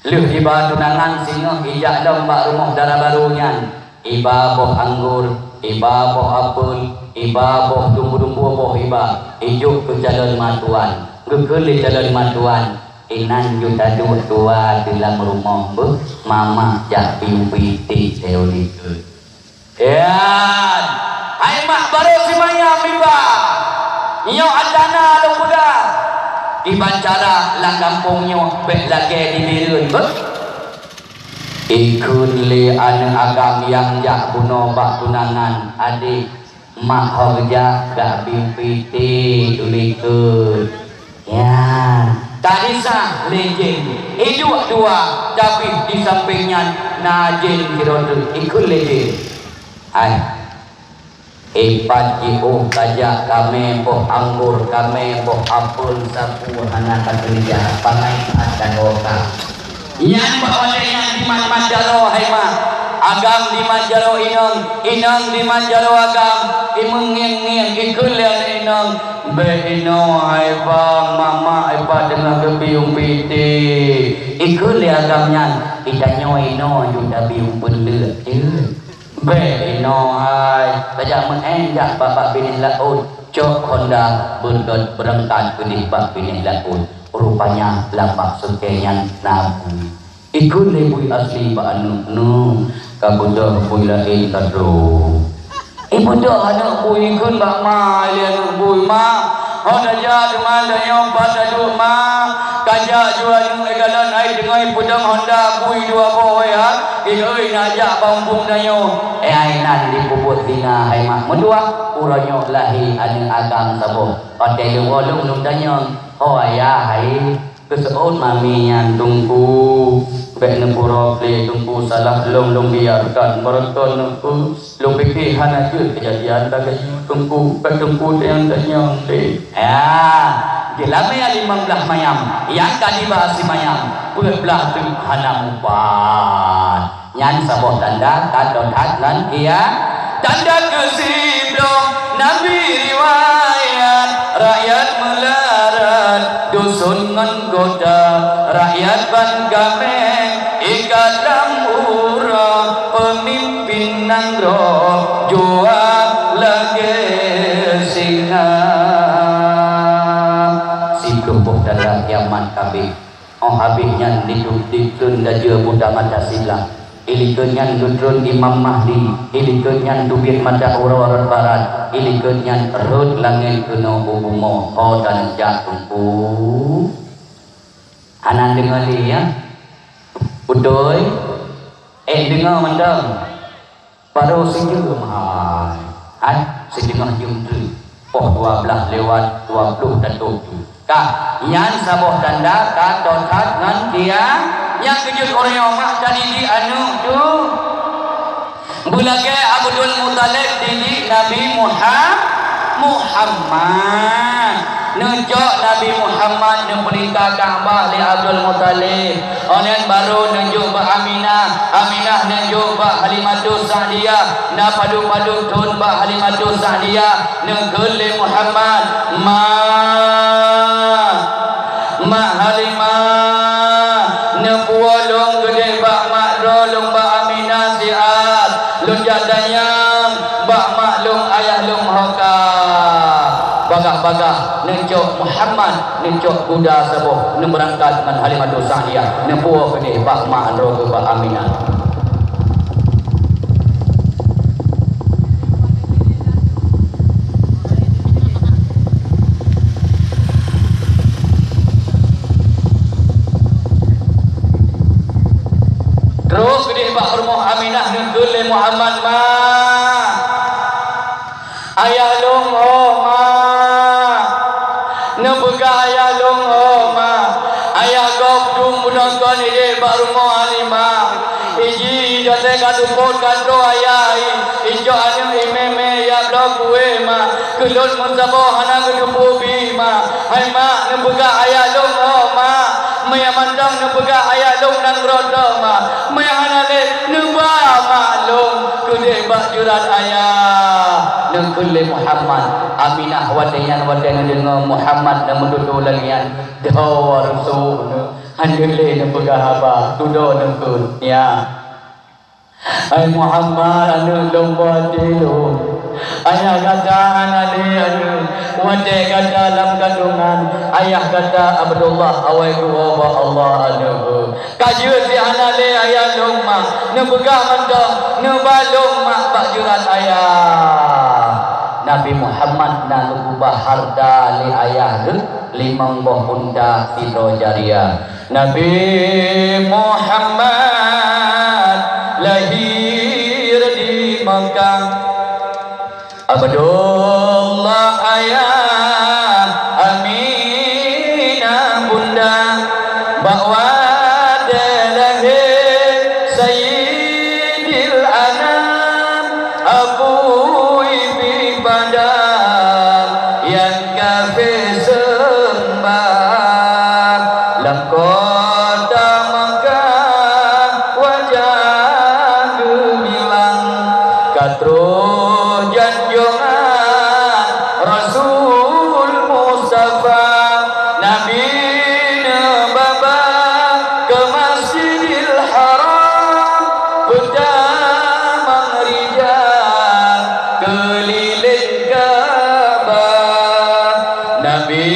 leuh di batu nangan si ngeuh ijak lembak rumah darah barunya iba boh anggur iba boh apel iba boh dumbu-dumbu boh iba ijuk ke jalan matuan gegeul jalan matuan inan juta tua dalam rumah bu mama jak pimpiti teori ya hai mak baru si mayam iba nyo adana lo muda dibancara lang kampungnya bek lagi dibireun bu ikut li anak agam yang jak buno bak tunangan adik mak horja gak pimpiti tulikut ya tadi sah lejeng hidup dua tapi di sampingnya najin kirodu ikut lejeng ay ipat iuh kajak kami boh anggur kami boh apel sapu anak kerja pangai dan oka yang bawa yang di Manjalo hai mah agam di Manjalo inang di Manjalo agam imeng ngeng ikut lian inang Beino hai bang mama hai pa dengan kebiung piti ikut li agamnya idanyo ino juda biung pendek je Beino hai tajak mengenjak bapak bini laut cok Honda berdot berangkat benih bak bini laut rupanya lambak sekenyan nabu ikut li bui asli ba anu nu kabudah bui lain kadro ibu dah anak bui ikut bak ma lian bui ma hoda ja dengan dayong pada duma kajak jual egalan ai dengan pudang Honda bui dua boy ha euy najak bambung dayo ai nan dipuput dina hai mak mendua uranyo lahi anu agam sabo hotel wolung lung danyong oh ayah hai keseon mami yang tunggu bek nepuro ple tunggu salah long biarkan meronton nunggu long pikir hana je kejadian lagi tunggu bek tunggu yang danyong ple ya jelame 15 mayam yang kali bahas mayam belah tu hana mupat nyan sabot tanda kadotat lan kia tanda kesiblong nabi riwayat rakyat melarat dusun nggoda rakyat ban gameng ikat ramura pemimpin nangro jual lagi singa si kelompok dalam kiamat kabeh oh habisnya hidup di tunda je budak mata silang ilikenyan gudrun Imam Mahdi ilikenyan dubit mata orang barat ilikenyan rut langit kuno ubumo oh dan jatuh anak dengar ya udoy dengar mandang baru sejauh mahal sedengar jumlah oh 12 lewat 20 dan 7 Kah yang sabuh tanda kat ngan kia yang kejut orang yang mak tadi di anu tu bulage Abdul Muthalib didi Nabi Muhammad nunjuk Nabi Muhammad yang perintah Kaabah li Abdul Muthalib orang baru nunjuk ba Aminah nunjuk ba Halimatus Sa'diyah na padu tun ba Halimatus Sa'diyah nunggul li Muhammad ma Halimah nepuolong gede ba makrolong ba Aminah siat lun jadanyang ba maklum ayah lum hoka bagah nunjuk Muhammad nunjuk kuda sabuh nu berangkat dengan Halimatus Sa'diyah nepuo gede ba makro ba Aminah. Terus gede Pak Rumah Aminah nunggul le Muhammad ma ayah long ma nebuka ayah long ma ayah gop dung budangkan ide Pak Rumah Alimah iji jate kadupot kadro ayah ijo anu imeme ya blok gue ma kulun munsabo hana kedupu bi ma hai ma nebuka ayah long ma maya mandang nebuka ayah long nang rodo ma maya hanale nuba maklum kude bak jurat ayah nengkule Muhammad Aminah wadayan dengan Muhammad dan mendudu langian dawar su handele nebuka haba tudo nengkul ya ay Muhammad anu lomba tilu ayah kata anale anu wade kata dalam kandungan ayah kata Abdullah awai dua Allah anu kaju si anale ayah lomba nebuka mandong nebalong mak bajuran ayah Nabi Muhammad nalu baharda li ayah limang boh bunda tidro jariah Nabi Muhammad lahir di Makkah Abdullah ayah Aminah bunda bahwa lahir Sayyidil Anam Abu Ibi Badar yang kafir sembah lakota Makkah wajah gemilang katro janjongan Rasul Mustafa Nabi Nebaba ke Masjidil Haram Pedamang rijal keliling Ka'bah Nabi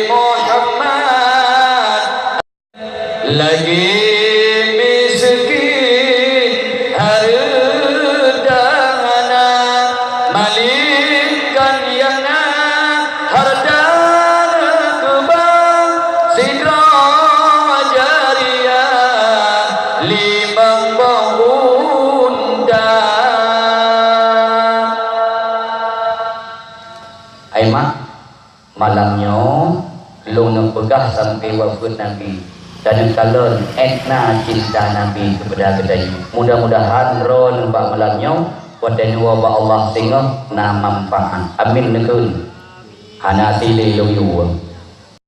Muhammad lagi miskin harudana malikkan yang hardana kebang sidra jariyah limang bunda ay mak malamnya lu pegah sampai wafat Nabi dan kalau etna cinta Nabi kepada kedai mudah-mudahan roh nampak malamnya wadai wa Allah sehingga na manfaat amin nekun hana sile lu